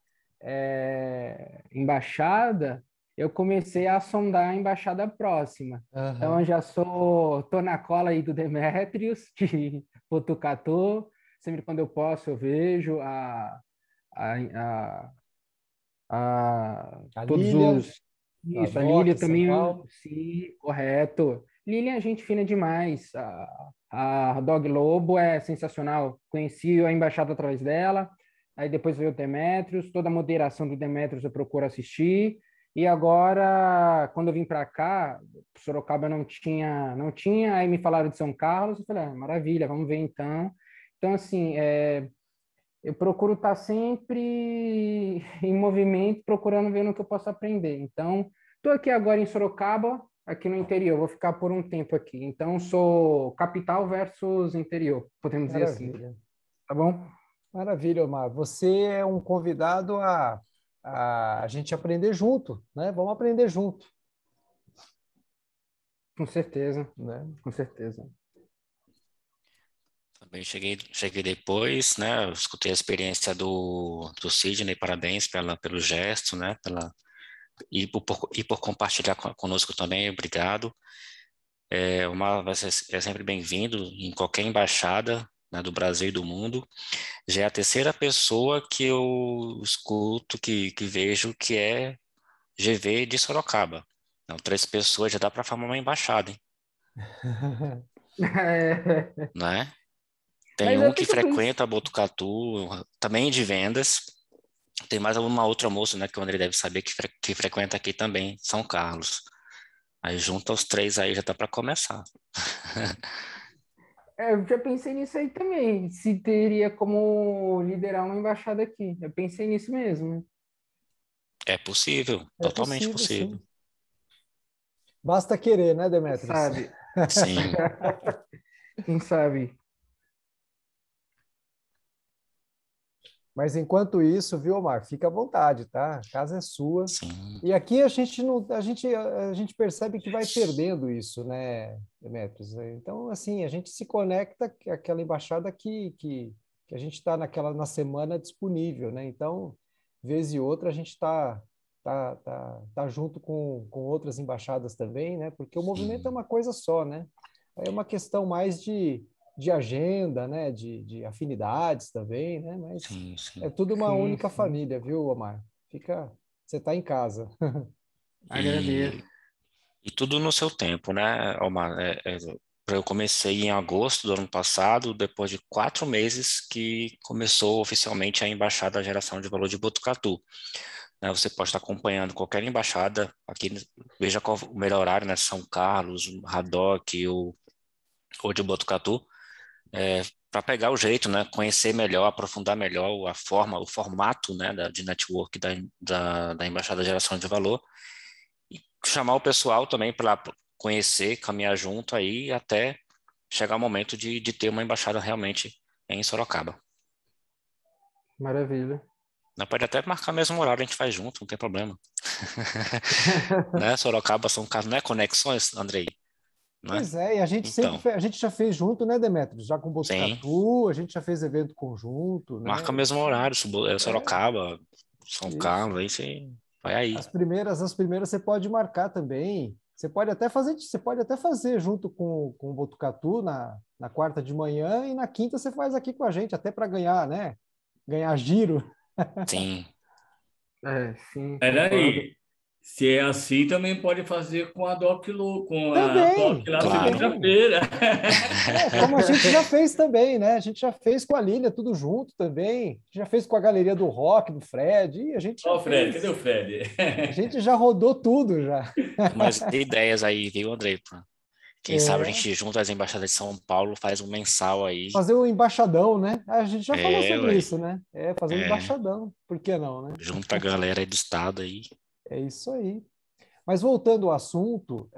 embaixada, eu comecei a sondar a embaixada próxima. Uhum. Então, eu já tô na cola aí do Demétrios, de Botucatu. Sempre quando eu posso, eu vejo todos Lília, os... Isso, a DOC, Lília São também, Paulo. sim, correto. Lília é gente fina demais. A Dog Lobo é sensacional. Conheci a embaixada através dela. Aí depois veio o Demétrios. Toda a moderação do Demétrios eu procuro assistir. E agora, quando eu vim para cá, Sorocaba não tinha. Aí me falaram de São Carlos. Eu falei, maravilha, vamos ver então. Então, assim, eu procuro estar sempre em movimento, procurando ver no que eu posso aprender. Então, estou aqui agora em Sorocaba, aqui no interior, vou ficar por um tempo aqui. Então, sou capital versus interior, podemos dizer assim. Maravilha. Tá bom? Maravilha, Omar. Você é um convidado a gente aprender junto, né? Vamos aprender junto. Com certeza, Né? com certeza. Também cheguei depois, né? Eu escutei a experiência do Sidney, parabéns pelo gesto, né? E por compartilhar conosco também, obrigado. É sempre bem-vindo em qualquer embaixada, né, do Brasil e do mundo. Já é a terceira pessoa que eu escuto, que vejo que é GV de Sorocaba. Então, 3 pessoas já dá para formar uma embaixada, hein? É. né? Tem Mas um até que que eu pensei. frequenta Botucatu, também de vendas. Tem mais uma outra moça, né, que o André deve saber, que frequenta aqui também, São Carlos. Aí junta os três aí, já dá para começar. Eu já pensei nisso aí também, se teria como liderar uma embaixada aqui. Eu pensei nisso mesmo. É possível, É totalmente possível, possível. sim. Basta querer, né, Quem Demetrios? sabe? Sim, Quem sabe? Mas enquanto isso, viu, Omar, fica à vontade, tá? A casa é sua. sim, E aqui a gente não, a gente percebe que vai perdendo isso, né, Demetrios? Então, assim, a gente se conecta àquela embaixada que a gente está na semana disponível, né? Então, vez e outra, a gente tá junto com outras embaixadas também, né? Porque o movimento é sim, uma coisa só, né? É uma questão mais de agenda, né? De afinidades também, né? Mas sim, é sim. tudo uma Sim, única sim. família, viu, Omar? Você está em casa. Agradeço. E tudo no seu tempo, né, Omar? Eu comecei em agosto do ano passado, depois de 4 meses que começou oficialmente a Embaixada Geração de Valor de Botucatu. Né, você pode estar acompanhando qualquer embaixada aqui, veja qual o melhor horário, né? São Carlos, Haddock ou de Botucatu, para pegar o jeito, né? Conhecer melhor, aprofundar melhor a forma, o formato, né? De network da Embaixada Geração de Valor e chamar o pessoal também para conhecer, caminhar junto aí até chegar o momento de ter uma embaixada realmente em Sorocaba. Maravilha. Né, pode até marcar mesmo horário, a gente faz junto, não tem problema. Né? Sorocaba, São Carlos, não é conexões, Andrei? Né? Pois é, e a gente Então, a gente já fez junto, né, Demetrios? Já com sim, Botucatu, a gente já fez evento conjunto, marca né? mesmo horário, É, Sorocaba, São isso. Carlos, aí você vai aí. As primeiras você pode marcar também. Você pode até fazer junto com o Botucatu na quarta de manhã e na quinta você faz aqui com a gente, até para ganhar, né? Ganhar giro. Sim, É, sim, concordo. Peraí. Se é assim, também pode fazer com a Doc Lu, com a Doc Também, lá claro. segunda-feira. como a gente já fez também, né? A gente já fez com a Lília tudo junto também. A gente já fez com a Galeria do Rock, do Fred, e a gente Ó, já o Fred, cadê o fez. Fred? A gente já rodou tudo já. Mas ideias aí, viu, Andrei? Quem sabe a É, gente junta as embaixadas de São Paulo, faz um mensal aí. fazer um embaixadão, né? A gente já falou sobre Ué, isso, né? Fazer um é, embaixadão. Por que não, né? junta a galera aí do estado aí. É isso aí. Mas voltando ao assunto,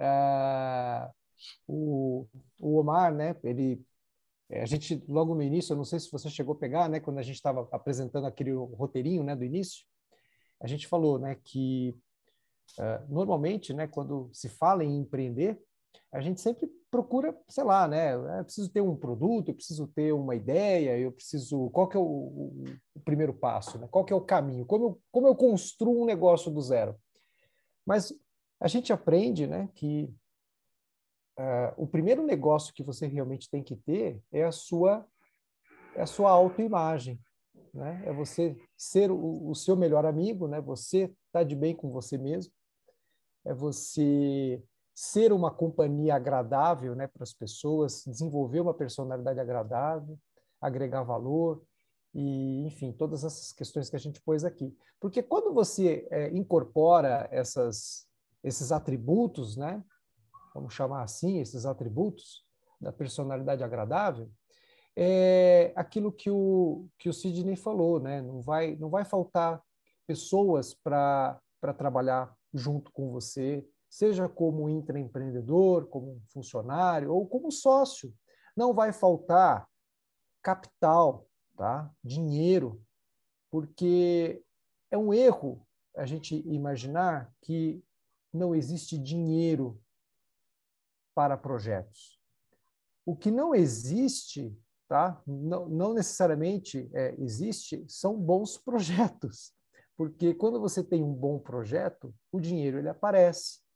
o, o Omar, né? A gente, logo no início, eu não sei se você chegou a pegar, né? Quando a gente estava apresentando aquele roteirinho, né? Do início, a gente falou, né? Que normalmente, né? Quando se fala em empreender, a gente sempre procura, sei lá, né? Eu preciso ter um produto, eu preciso ter uma ideia, eu preciso. Qual que é o primeiro passo, né? Qual que é o caminho? Como eu construo um negócio do zero? Mas a gente aprende, né? Que o primeiro negócio que você realmente tem que ter é a sua autoimagem, né? É você ser o seu melhor amigo, né? Você estar de bem com você mesmo, é você ser uma companhia agradável, né, para as pessoas, desenvolver uma personalidade agradável, agregar valor e, enfim, todas essas questões que a gente pôs aqui. Porque quando você incorpora esses atributos, né, vamos chamar assim, esses atributos da personalidade agradável, é aquilo que o Sidney falou, né? Não vai faltar pessoas para trabalhar junto com você, seja como intraempreendedor, como um funcionário ou como sócio. Não vai faltar capital, tá? Dinheiro, porque é um erro a gente imaginar que não existe dinheiro para projetos. O que não existe, tá? Não necessariamente existe, são bons projetos. Porque quando você tem um bom projeto, o dinheiro ele aparece.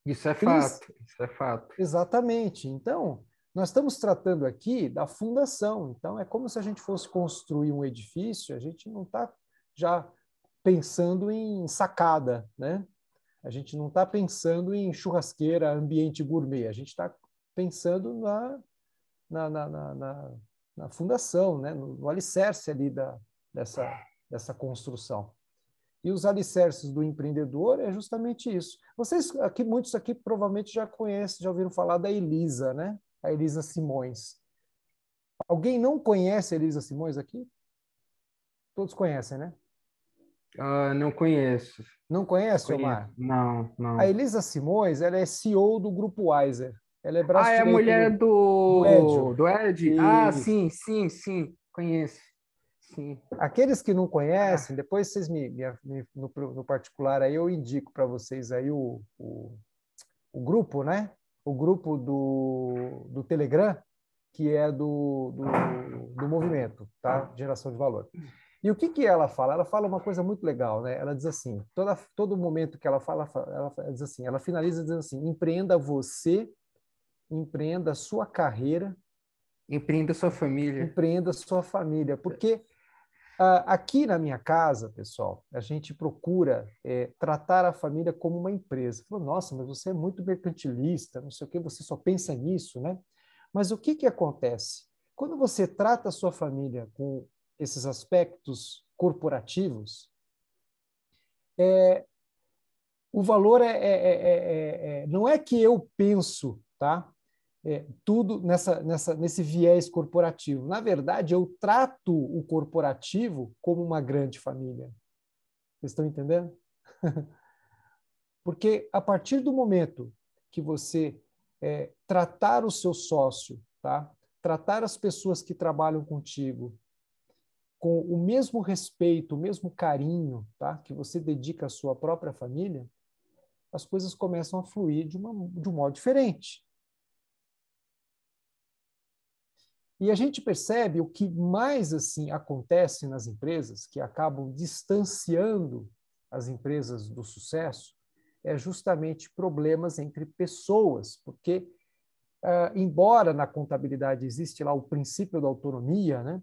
Isso é fato, isso é fato. Exatamente. Então, nós estamos tratando aqui da fundação. Então, é como se a gente fosse construir um edifício, a gente não está já pensando em sacada, né? A gente não está pensando em churrasqueira, ambiente gourmet, a gente está pensando na fundação, né? no alicerce ali dessa construção. E os alicerces do empreendedor é justamente isso. Vocês aqui, muitos aqui provavelmente já conhecem, já ouviram falar da Elisa, né? A Elisa Simões. Alguém não conhece a Elisa Simões aqui? Todos conhecem, né? Não conheço. Não conhece, Conheço. Omar? Não, não. A Elisa Simões, ela é CEO do Grupo Weiser. Ela é braço É a direito mulher do Edio. do Ed? Isso. Sim, conheço. Sim. Aqueles que não conhecem, depois vocês no particular aí eu indico para vocês aí o grupo, né? O grupo do Telegram, que é do movimento, tá? Geração de valor. E o que ela fala? Ela fala uma coisa muito legal, né? Ela diz assim, todo momento que ela fala, ela diz assim, ela finaliza dizendo assim, empreenda você, empreenda a sua carreira, empreenda sua família. Empreenda a sua família, porque aqui na minha casa, pessoal, a gente procura tratar a família como uma empresa. Falou, nossa, mas você é muito mercantilista, não sei o que, você só pensa nisso, né? Mas o que acontece? Quando você trata a sua família com esses aspectos corporativos, o valor não é que eu penso, tá? Tudo nesse viés corporativo. Na verdade, eu trato o corporativo como uma grande família. Vocês estão entendendo? Porque a partir do momento que você tratar o seu sócio, tá? Tratar as pessoas que trabalham contigo com o mesmo respeito, o mesmo carinho, tá? Que você dedica à sua própria família, as coisas começam a fluir de um modo diferente. E a gente percebe o que mais assim acontece nas empresas, que acabam distanciando as empresas do sucesso, é justamente problemas entre pessoas, porque embora na contabilidade existe lá o princípio da autonomia, né?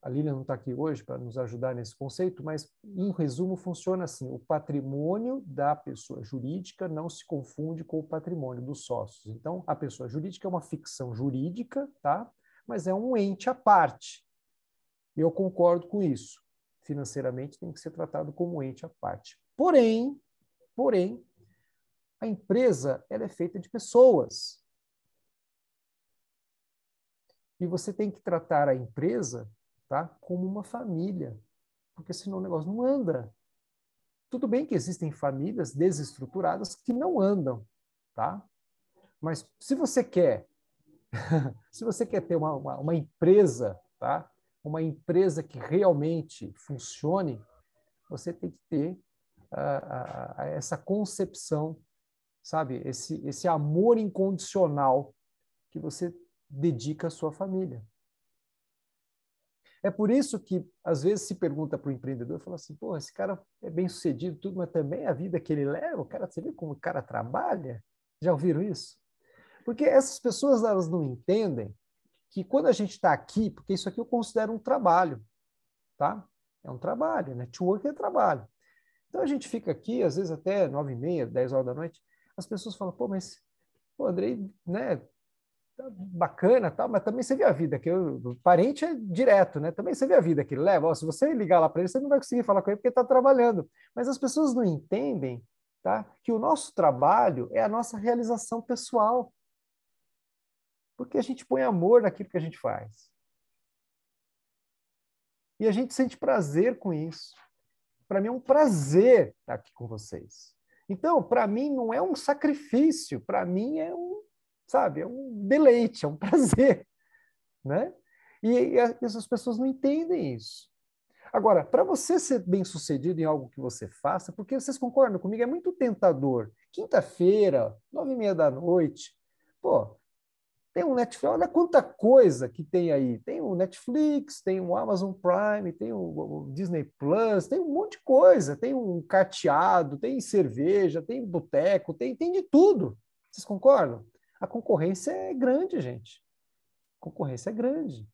A Lilian não está aqui hoje para nos ajudar nesse conceito, mas, em resumo, funciona assim. O patrimônio da pessoa jurídica não se confunde com o patrimônio dos sócios. Então, a pessoa jurídica é uma ficção jurídica, tá? Mas é um ente à parte. Eu concordo com isso. Financeiramente tem que ser tratado como um ente à parte. Porém, a empresa ela é feita de pessoas. E você tem que tratar a empresa, tá, como uma família, porque senão o negócio não anda. Tudo bem que existem famílias desestruturadas que não andam, tá? Mas se você quer ter uma empresa, tá? Uma empresa que realmente funcione, você tem que ter essa concepção, sabe? Esse amor incondicional que você dedica à sua família. É por isso que, às vezes, se pergunta para o empreendedor, fala assim, pô, esse cara é bem sucedido, tudo, mas também a vida que ele leva, o cara, você vê como o cara trabalha? Já ouviram isso? Porque essas pessoas, elas não entendem que quando a gente está aqui, porque isso aqui eu considero um trabalho, tá? É um trabalho, network é trabalho. Então a gente fica aqui, às vezes até 9h30, 10 horas da noite, as pessoas falam, pô, mas, pô, Andrei, né, bacana, tal, mas também você vê a vida, que o parente é direto, né? Também você vê a vida que ele leva. Ó, se você ligar lá para ele, você não vai conseguir falar com ele porque ele está trabalhando. Mas as pessoas não entendem, tá? Que o nosso trabalho é a nossa realização pessoal. Porque a gente põe amor naquilo que a gente faz. E a gente sente prazer com isso. Para mim é um prazer estar aqui com vocês. Então, para mim não é um sacrifício, para mim é sabe, é um deleite, é um prazer, né? E essas pessoas não entendem isso. Agora, para você ser bem-sucedido em algo que você faça, porque vocês concordam comigo, é muito tentador. Quinta-feira, 9h30 da noite, pô, tem um Netflix, olha quanta coisa que tem aí. Tem o Netflix, tem o Amazon Prime, tem o Disney Plus, tem um monte de coisa. Tem um carteado, tem cerveja, tem boteco, tem de tudo. Vocês concordam? A concorrência é grande, gente. A concorrência é grande.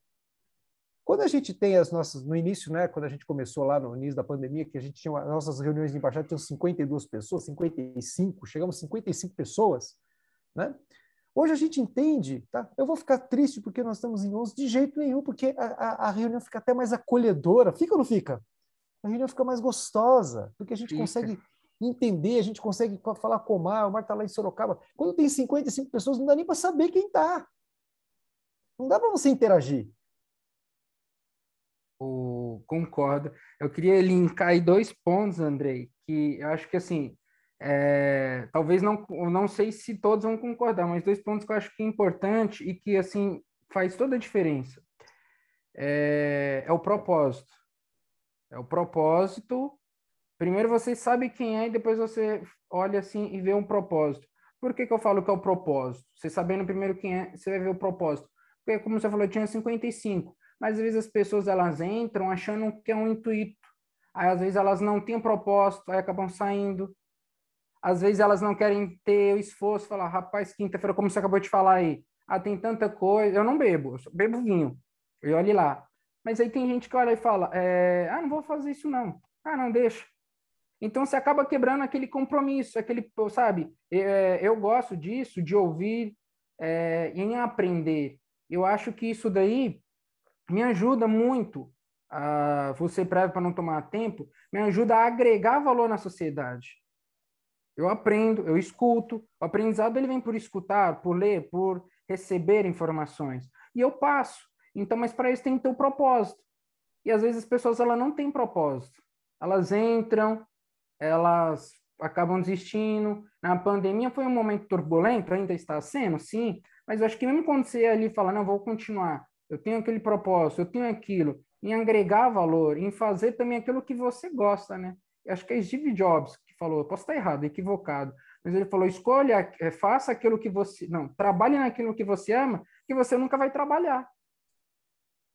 Quando a gente tem as nossas, no início, né, quando a gente começou lá no início da pandemia, que a gente tinha, as nossas reuniões de embaixada tinham 52 pessoas, 55, chegamos a 55 pessoas, né? Hoje a gente entende, tá? Eu vou ficar triste porque nós estamos em 11, de jeito nenhum, porque a reunião fica até mais acolhedora. Fica ou não fica? A reunião fica mais gostosa, porque a gente consegue entender, a gente consegue falar com o Mar está lá em Sorocaba. Quando tem 55 pessoas, não dá nem para saber quem está. Não dá para você interagir. Concordo. Eu queria linkar aí 2 pontos, Andrei, que eu acho que, assim, talvez não sei se todos vão concordar, mas 2 pontos que eu acho que é importante e que, assim, faz toda a diferença. É o propósito. É o propósito. Primeiro você sabe quem é e depois você olha assim e vê um propósito. Por que eu falo que é o propósito? Você sabendo primeiro quem é, você vai ver o propósito. Porque, como você falou, tinha 55. Mas, às vezes, as pessoas elas entram achando que é um intuito. Aí, às vezes, elas não têm propósito, aí acabam saindo. Às vezes, elas não querem ter o esforço, falar, rapaz, quinta-feira, como você acabou de falar aí, tem tanta coisa. Eu não bebo, eu bebo vinho. Eu olho lá. Mas aí tem gente que olha e fala, não vou fazer isso não. Não, deixa. Então, você acaba quebrando aquele compromisso, sabe? Eu gosto disso, de ouvir, em aprender. Eu acho que isso daí me ajuda muito, você breve para não tomar tempo, me ajuda a agregar valor na sociedade. Eu aprendo, eu escuto, o aprendizado ele vem por escutar, por ler, por receber informações, e eu passo. Então, mas para isso tem que ter um propósito. E às vezes as pessoas elas não têm propósito. Elas entram, elas acabam desistindo. Na pandemia foi um momento turbulento, ainda está sendo, sim, mas eu acho que mesmo quando você ali fala, não, vou continuar, eu tenho aquele propósito, eu tenho aquilo, em agregar valor, em fazer também aquilo que você gosta, né? Eu acho que é Steve Jobs que falou, eu posso estar errado, equivocado, mas ele falou, escolha, faça aquilo que você... Não, trabalhe naquilo que você ama, que você nunca vai trabalhar.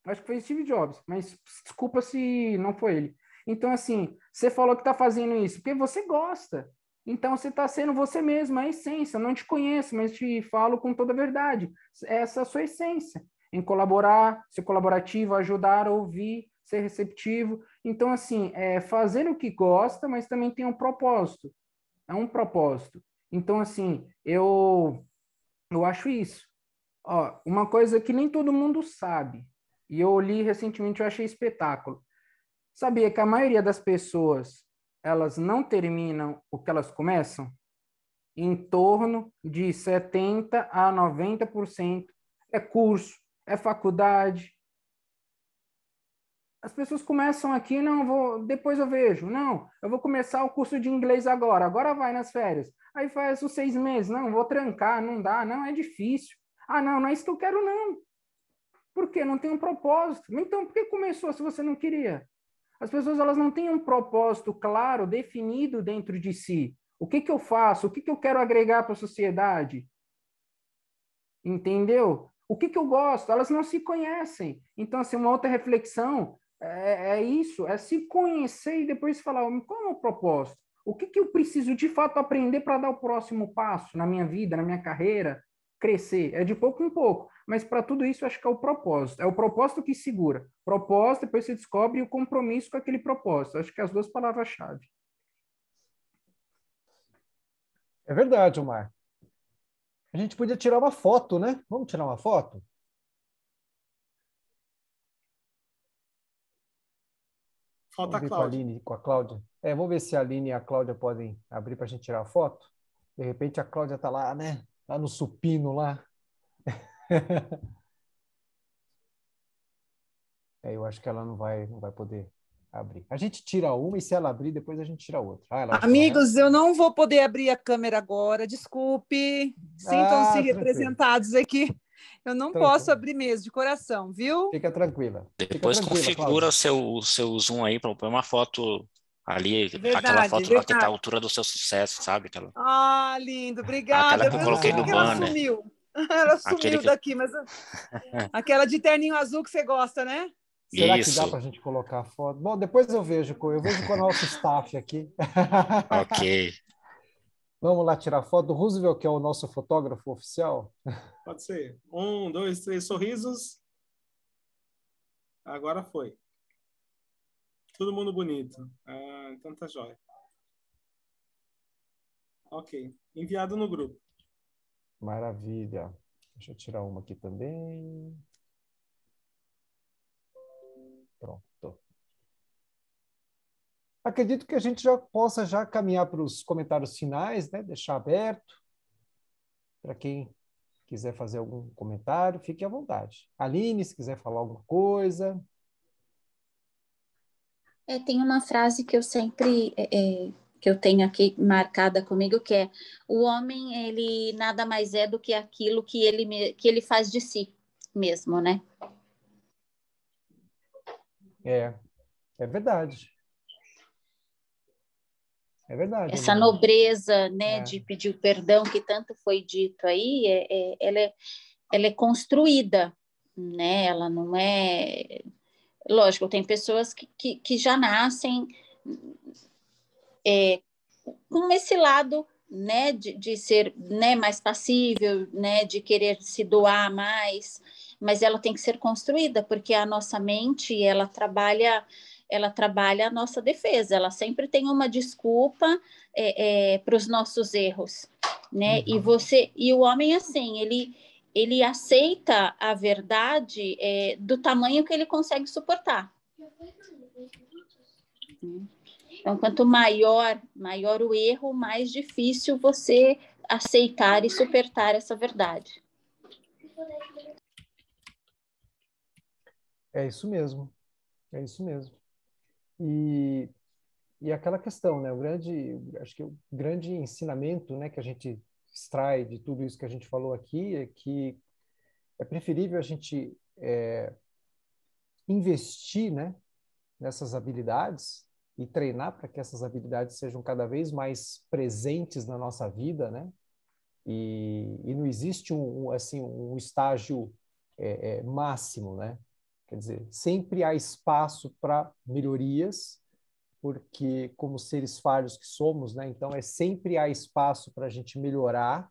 Acho que foi Steve Jobs, mas desculpa se não foi ele. Então, assim, você falou que está fazendo isso porque você gosta. Então, você está sendo você mesmo, a essência. Eu não te conheço, mas te falo com toda a verdade. Essa é a sua essência. Em colaborar, ser colaborativo, ajudar, ouvir, ser receptivo. Então, assim, fazer o que gosta, mas também tem um propósito. É um propósito. Então, assim, eu acho isso. Ó, uma coisa que nem todo mundo sabe, e eu li recentemente, eu achei espetáculo. Sabia que a maioria das pessoas, elas não terminam o que elas começam? Em torno de 70% a 90% é curso, é faculdade. As pessoas começam aqui, depois eu vejo. Não, eu vou começar o curso de inglês agora vai nas férias. Aí faz os 6 meses, não, vou trancar, não dá, não, é difícil. Não é isso que eu quero, não. Por quê? Não tem um propósito. Então, por que começou se você não queria? As pessoas elas não têm um propósito claro, definido dentro de si. O que eu faço? O que eu quero agregar para a sociedade? Entendeu? O que eu gosto? Elas não se conhecem. Então, assim, uma outra reflexão isso, é se conhecer e depois falar qual é o propósito? O que eu preciso de fato aprender para dar o próximo passo na minha vida, na minha carreira, crescer? É de pouco em pouco. Mas para tudo isso, acho que é o propósito. É o propósito que segura. Propósito, depois você descobre o compromisso com aquele propósito. Acho que é as 2 palavras-chave. É verdade, Omar. A gente podia tirar uma foto, né? Vamos tirar uma foto? Falta a Com a Cláudia. Aline e com a Cláudia. Vamos ver se a Aline e a Cláudia podem abrir para a gente tirar a foto. De repente a Cláudia está lá, né? Lá no supino, lá. Eu acho que ela não vai poder abrir. A gente tira uma e se ela abrir, depois a gente tira outra. Amigos, eu não vou poder abrir a câmera agora, desculpe. Sintam-se representados aqui. Eu não posso abrir mesmo, de coração, viu? Fica tranquila. Depois configura o seu zoom aí para pôr uma foto ali, aquela foto que está à altura do seu sucesso, sabe? Lindo, obrigada. Aquela que eu coloquei no banner. Ela sumiu daqui, mas aquela de terninho azul que você gosta, né? Será que dá para a gente colocar a foto? Bom, depois eu vejo com o nosso staff aqui. Ok. Vamos lá tirar foto do Roosevelt, que é o nosso fotógrafo oficial? Pode ser. 1, 2, 3, sorrisos. Agora foi. Todo mundo bonito. Então tá jóia. Ok. Enviado no grupo. Maravilha. Deixa eu tirar uma aqui também. Pronto. Acredito que a gente já possa já caminhar para os comentários finais, né? Deixar aberto para quem quiser fazer algum comentário, fique à vontade. Aline, se quiser falar alguma coisa. Tem uma frase que eu sempre que eu tenho aqui marcada comigo, que é: o homem, ele nada mais é do que aquilo que ele faz de si mesmo, né? É verdade. É verdade. Essa Aline. nobreza, né, de pedir o perdão que tanto foi dito aí, ela é construída, né? Ela não é... Lógico, tem pessoas que já nascem com esse lado, né, de ser, né, mais passível, né, de querer se doar mais, mas ela tem que ser construída, porque a nossa mente, ela trabalha a nossa defesa, ela sempre tem uma desculpa para os nossos erros, né? E o homem, assim, ele aceita a verdade do tamanho que ele consegue suportar. Então, quanto maior o erro, mais difícil você aceitar e superar essa verdade. É isso mesmo. É isso mesmo. E aquela questão, né? Acho que o grande ensinamento, né, que a gente extrai de tudo isso que a gente falou aqui é que é preferível a gente investir, né, nessas habilidades e treinar para que essas habilidades sejam cada vez mais presentes na nossa vida, né? E não existe um estágio máximo, né? Quer dizer, sempre há espaço para melhorias, porque como seres falhos que somos, né? Então sempre há espaço para a gente melhorar,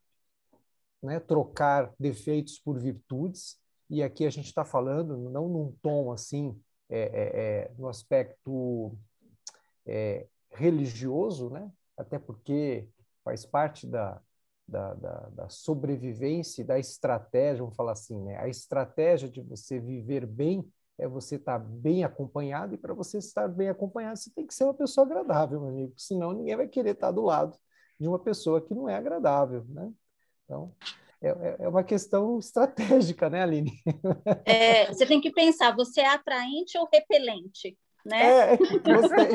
né? Trocar defeitos por virtudes. E aqui a gente está falando não num tom assim, no aspecto religioso, né? Até porque faz parte da sobrevivência e da estratégia, vamos falar assim, né? A estratégia de você viver bem é você estar bem acompanhado, e para você estar bem acompanhado, você tem que ser uma pessoa agradável, meu amigo, senão ninguém vai querer estar do lado de uma pessoa que não é agradável, né? Então, é uma questão estratégica, né, Aline? Você tem que pensar, você é atraente ou repelente, né? Gostei.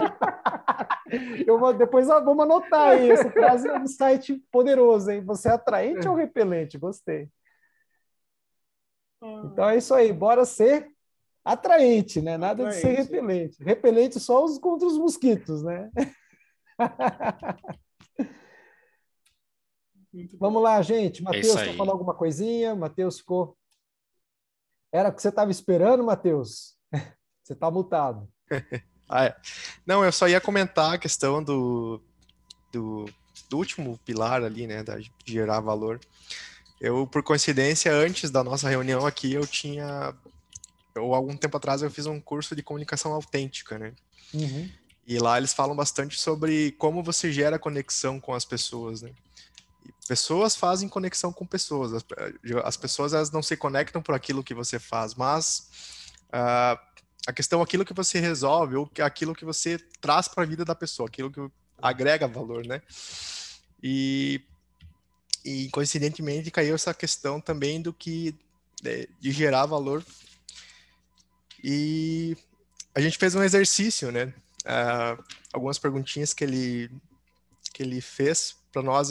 Depois vamos anotar aí, essa frase é um site poderoso, hein? Você é atraente ou repelente? Gostei. Então é isso aí, bora ser atraente, né? Nada de ser repelente. Repelente só contra os mosquitos, né? Vamos lá, gente. Matheus, quer falar alguma coisinha? Matheus ficou... Era o que você estava esperando, Matheus? Você está mutado. Não, eu só ia comentar a questão do último pilar ali, né, de gerar valor. Eu, por coincidência, antes da nossa reunião aqui, algum tempo atrás, eu fiz um curso de comunicação autêntica, né? Uhum. E lá eles falam bastante sobre como você gera conexão com as pessoas, né? E pessoas fazem conexão com pessoas. As pessoas, elas não se conectam por aquilo que você faz, mas a questão é aquilo que você resolve, ou aquilo que você traz para a vida da pessoa, aquilo que agrega valor, né? E coincidentemente caiu essa questão também de gerar valor. E a gente fez um exercício, né? Algumas perguntinhas que ele fez para nós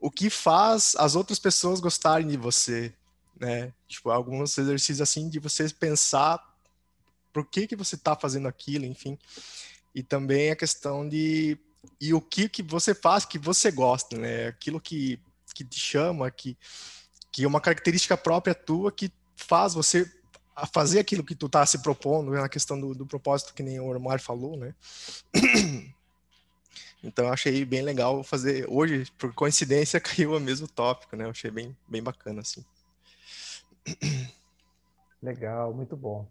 o que faz as outras pessoas gostarem de você, né? Tipo, alguns exercícios assim de você pensar por que você está fazendo aquilo, enfim. E também a questão e o que você faz que você gosta, né? Aquilo que te chama, que é uma característica própria tua que faz você a fazer aquilo que tu tá se propondo, na questão do propósito, que nem o Omar falou, né? Então eu achei bem legal fazer hoje, por coincidência, caiu o mesmo tópico, né? Eu achei bem bacana, assim. Legal, muito bom.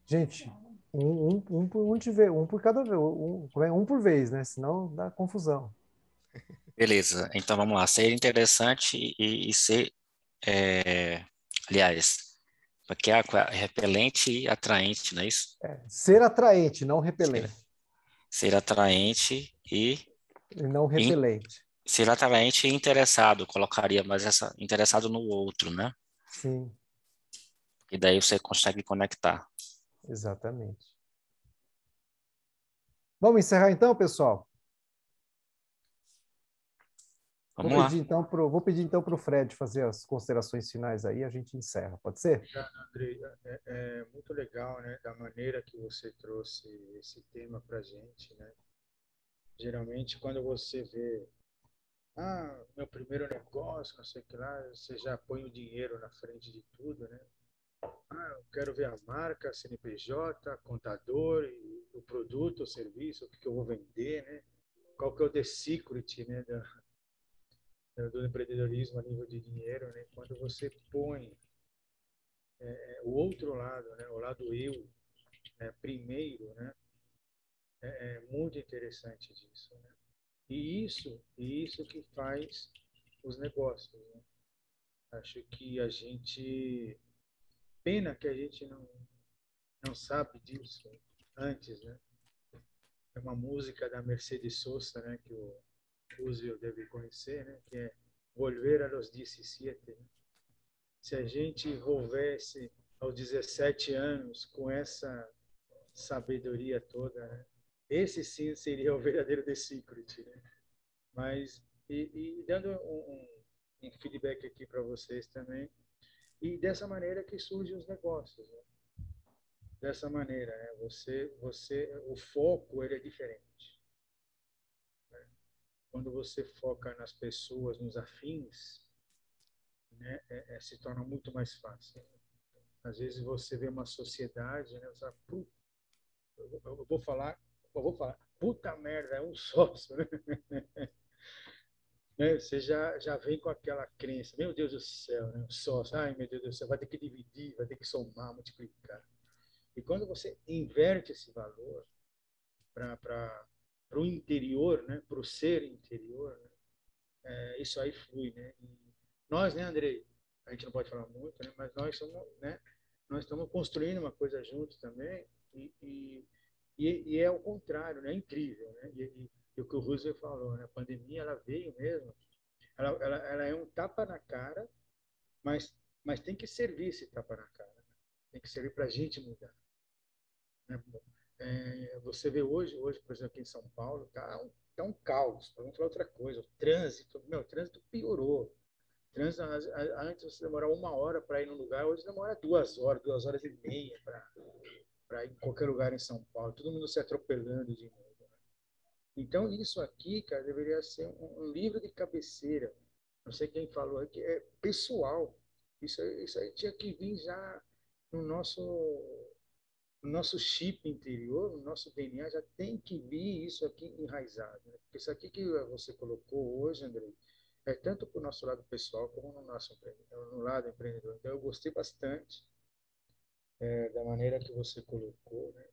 Gente, um por cada vez, um por vez, né? Senão dá confusão. Beleza, então vamos lá. Ser interessante e ser, aliás, aqui é repelente e atraente, não é isso? Ser atraente, não Ser, repelente. ser atraente e E não repelente. ser atraente e interessado, colocaria mais essa interessado no outro, né? Sim, E daí você consegue conectar. exatamente. Vamos encerrar então, pessoal? Vamos lá. Vou pedir então para o Fred fazer as considerações finais aí, a gente encerra, pode ser? Obrigado, Andrei. É muito legal, né, da maneira que você trouxe esse tema para a gente, né? Geralmente, quando você vê, meu primeiro negócio, não sei o que lá, você já põe o dinheiro na frente de tudo, né? Eu quero ver a marca, CNPJ, contador, e o produto, o serviço, o que eu vou vender, né? Qual que é o the secret, né, do empreendedorismo a nível de dinheiro, né? Quando você põe o outro lado, né, o lado eu, né, primeiro, né, é muito interessante disso, né? E isso que faz os negócios, né? Acho que a gente, pena que a gente não sabe disso antes, né? É uma música da Mercedes Sosa, né, que o Roosevelt deve conhecer, né, que é Volver a los 17, né? Se a gente volvesse aos 17 anos com essa sabedoria toda, né? Esse sim seria o verdadeiro The Secret, né? Mas, e dando um feedback aqui para vocês também, e dessa maneira que surgem os negócios, né? Dessa maneira, né? O foco ele é diferente. Né? Quando você foca nas pessoas, nos afins, né? Se torna muito mais fácil. Às vezes você vê uma sociedade, né? Você fala, eu vou falar, puta merda, é um sócio, né? Né? Você já vem com aquela crença, meu Deus do céu, né? Um sócio, ai meu Deus do céu, vai ter que dividir, vai ter que somar, multiplicar. E quando você inverte esse valor para o interior, né? Para o ser interior, né? Isso aí flui, né? E nós, né, Andrei? A gente não pode falar muito, né? Mas nós somos, né? Nós estamos construindo uma coisa juntos também e é o contrário, né? É incrível, né? E o que o Roosevelt falou, né? A pandemia ela veio mesmo, ela é um tapa na cara, mas tem que servir esse tapa na cara, né? Tem que servir para a gente mudar, né? Você vê hoje, por exemplo, aqui em São Paulo, tá um caos. Vamos falar outra coisa. O trânsito piorou. O trânsito, antes você demorava 1 hora para ir num lugar, hoje demora 2 horas, 2 horas e meia para ir em qualquer lugar em São Paulo. Todo mundo se atropelando de novo. Né? Então, isso aqui, cara, deveria ser um livro de cabeceira. Não sei quem falou aqui, é pessoal. Isso aí tinha que vir já no nosso chip interior, no nosso DNA, já tem que vir isso aqui enraizado. Né? Porque isso aqui que você colocou hoje, André, é tanto para o nosso lado pessoal como no lado empreendedor. Então, eu gostei bastante da maneira que você colocou. Né?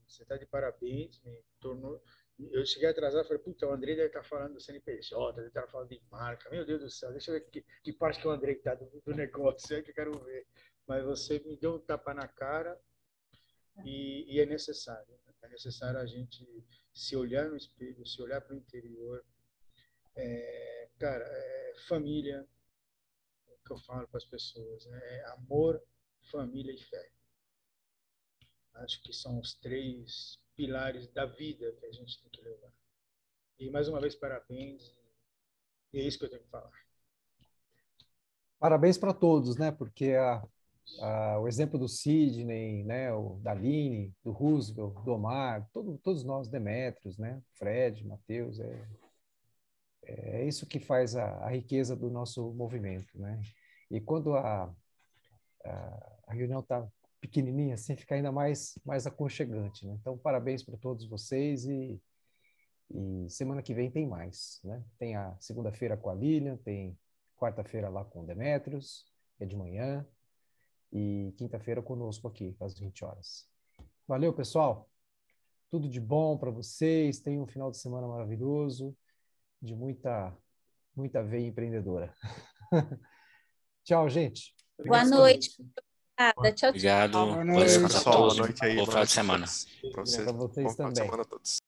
Você está de parabéns, me tornou. Eu cheguei atrasado e falei, puta, o André deve estar falando do CNPJ, deve estar falando de marca. Meu Deus do céu, deixa eu ver que parte que o André está do negócio, é que eu quero ver. Mas você me deu um tapa na cara e é necessário. Né? É necessário a gente se olhar no espelho, se olhar para o interior. Cara, família, é o que eu falo para as pessoas, né? É amor, família e fé. Acho que são os 3 pilares da vida que a gente tem que levar. E mais uma vez, parabéns. E é isso que eu tenho que falar. Parabéns para todos, né? Porque o exemplo do Sidney, né? O da Aline, do Roosevelt, do Omar, todos nós, Demétrios, né? Fred, Matheus, é isso que faz a riqueza do nosso movimento, né? E quando a reunião está pequenininha, assim, fica ainda mais aconchegante, né? Então, parabéns para todos vocês e semana que vem tem mais, né? Tem a segunda-feira com a Lilian, tem quarta-feira lá com o Demétrios, que é de manhã, e quinta-feira conosco aqui, às 20 horas. Valeu, pessoal. Tudo de bom para vocês. Tenham um final de semana maravilhoso, de muita veia empreendedora. Tchau, gente. Boa noite. Obrigada. Tchau, tchau. Obrigado. Boa Bom noite, descanso a pessoal. todos. Boa noite aí. Bom Boa final noite de a semana. todos. Pra vocês. Para vocês Bom final de também. semana a todos.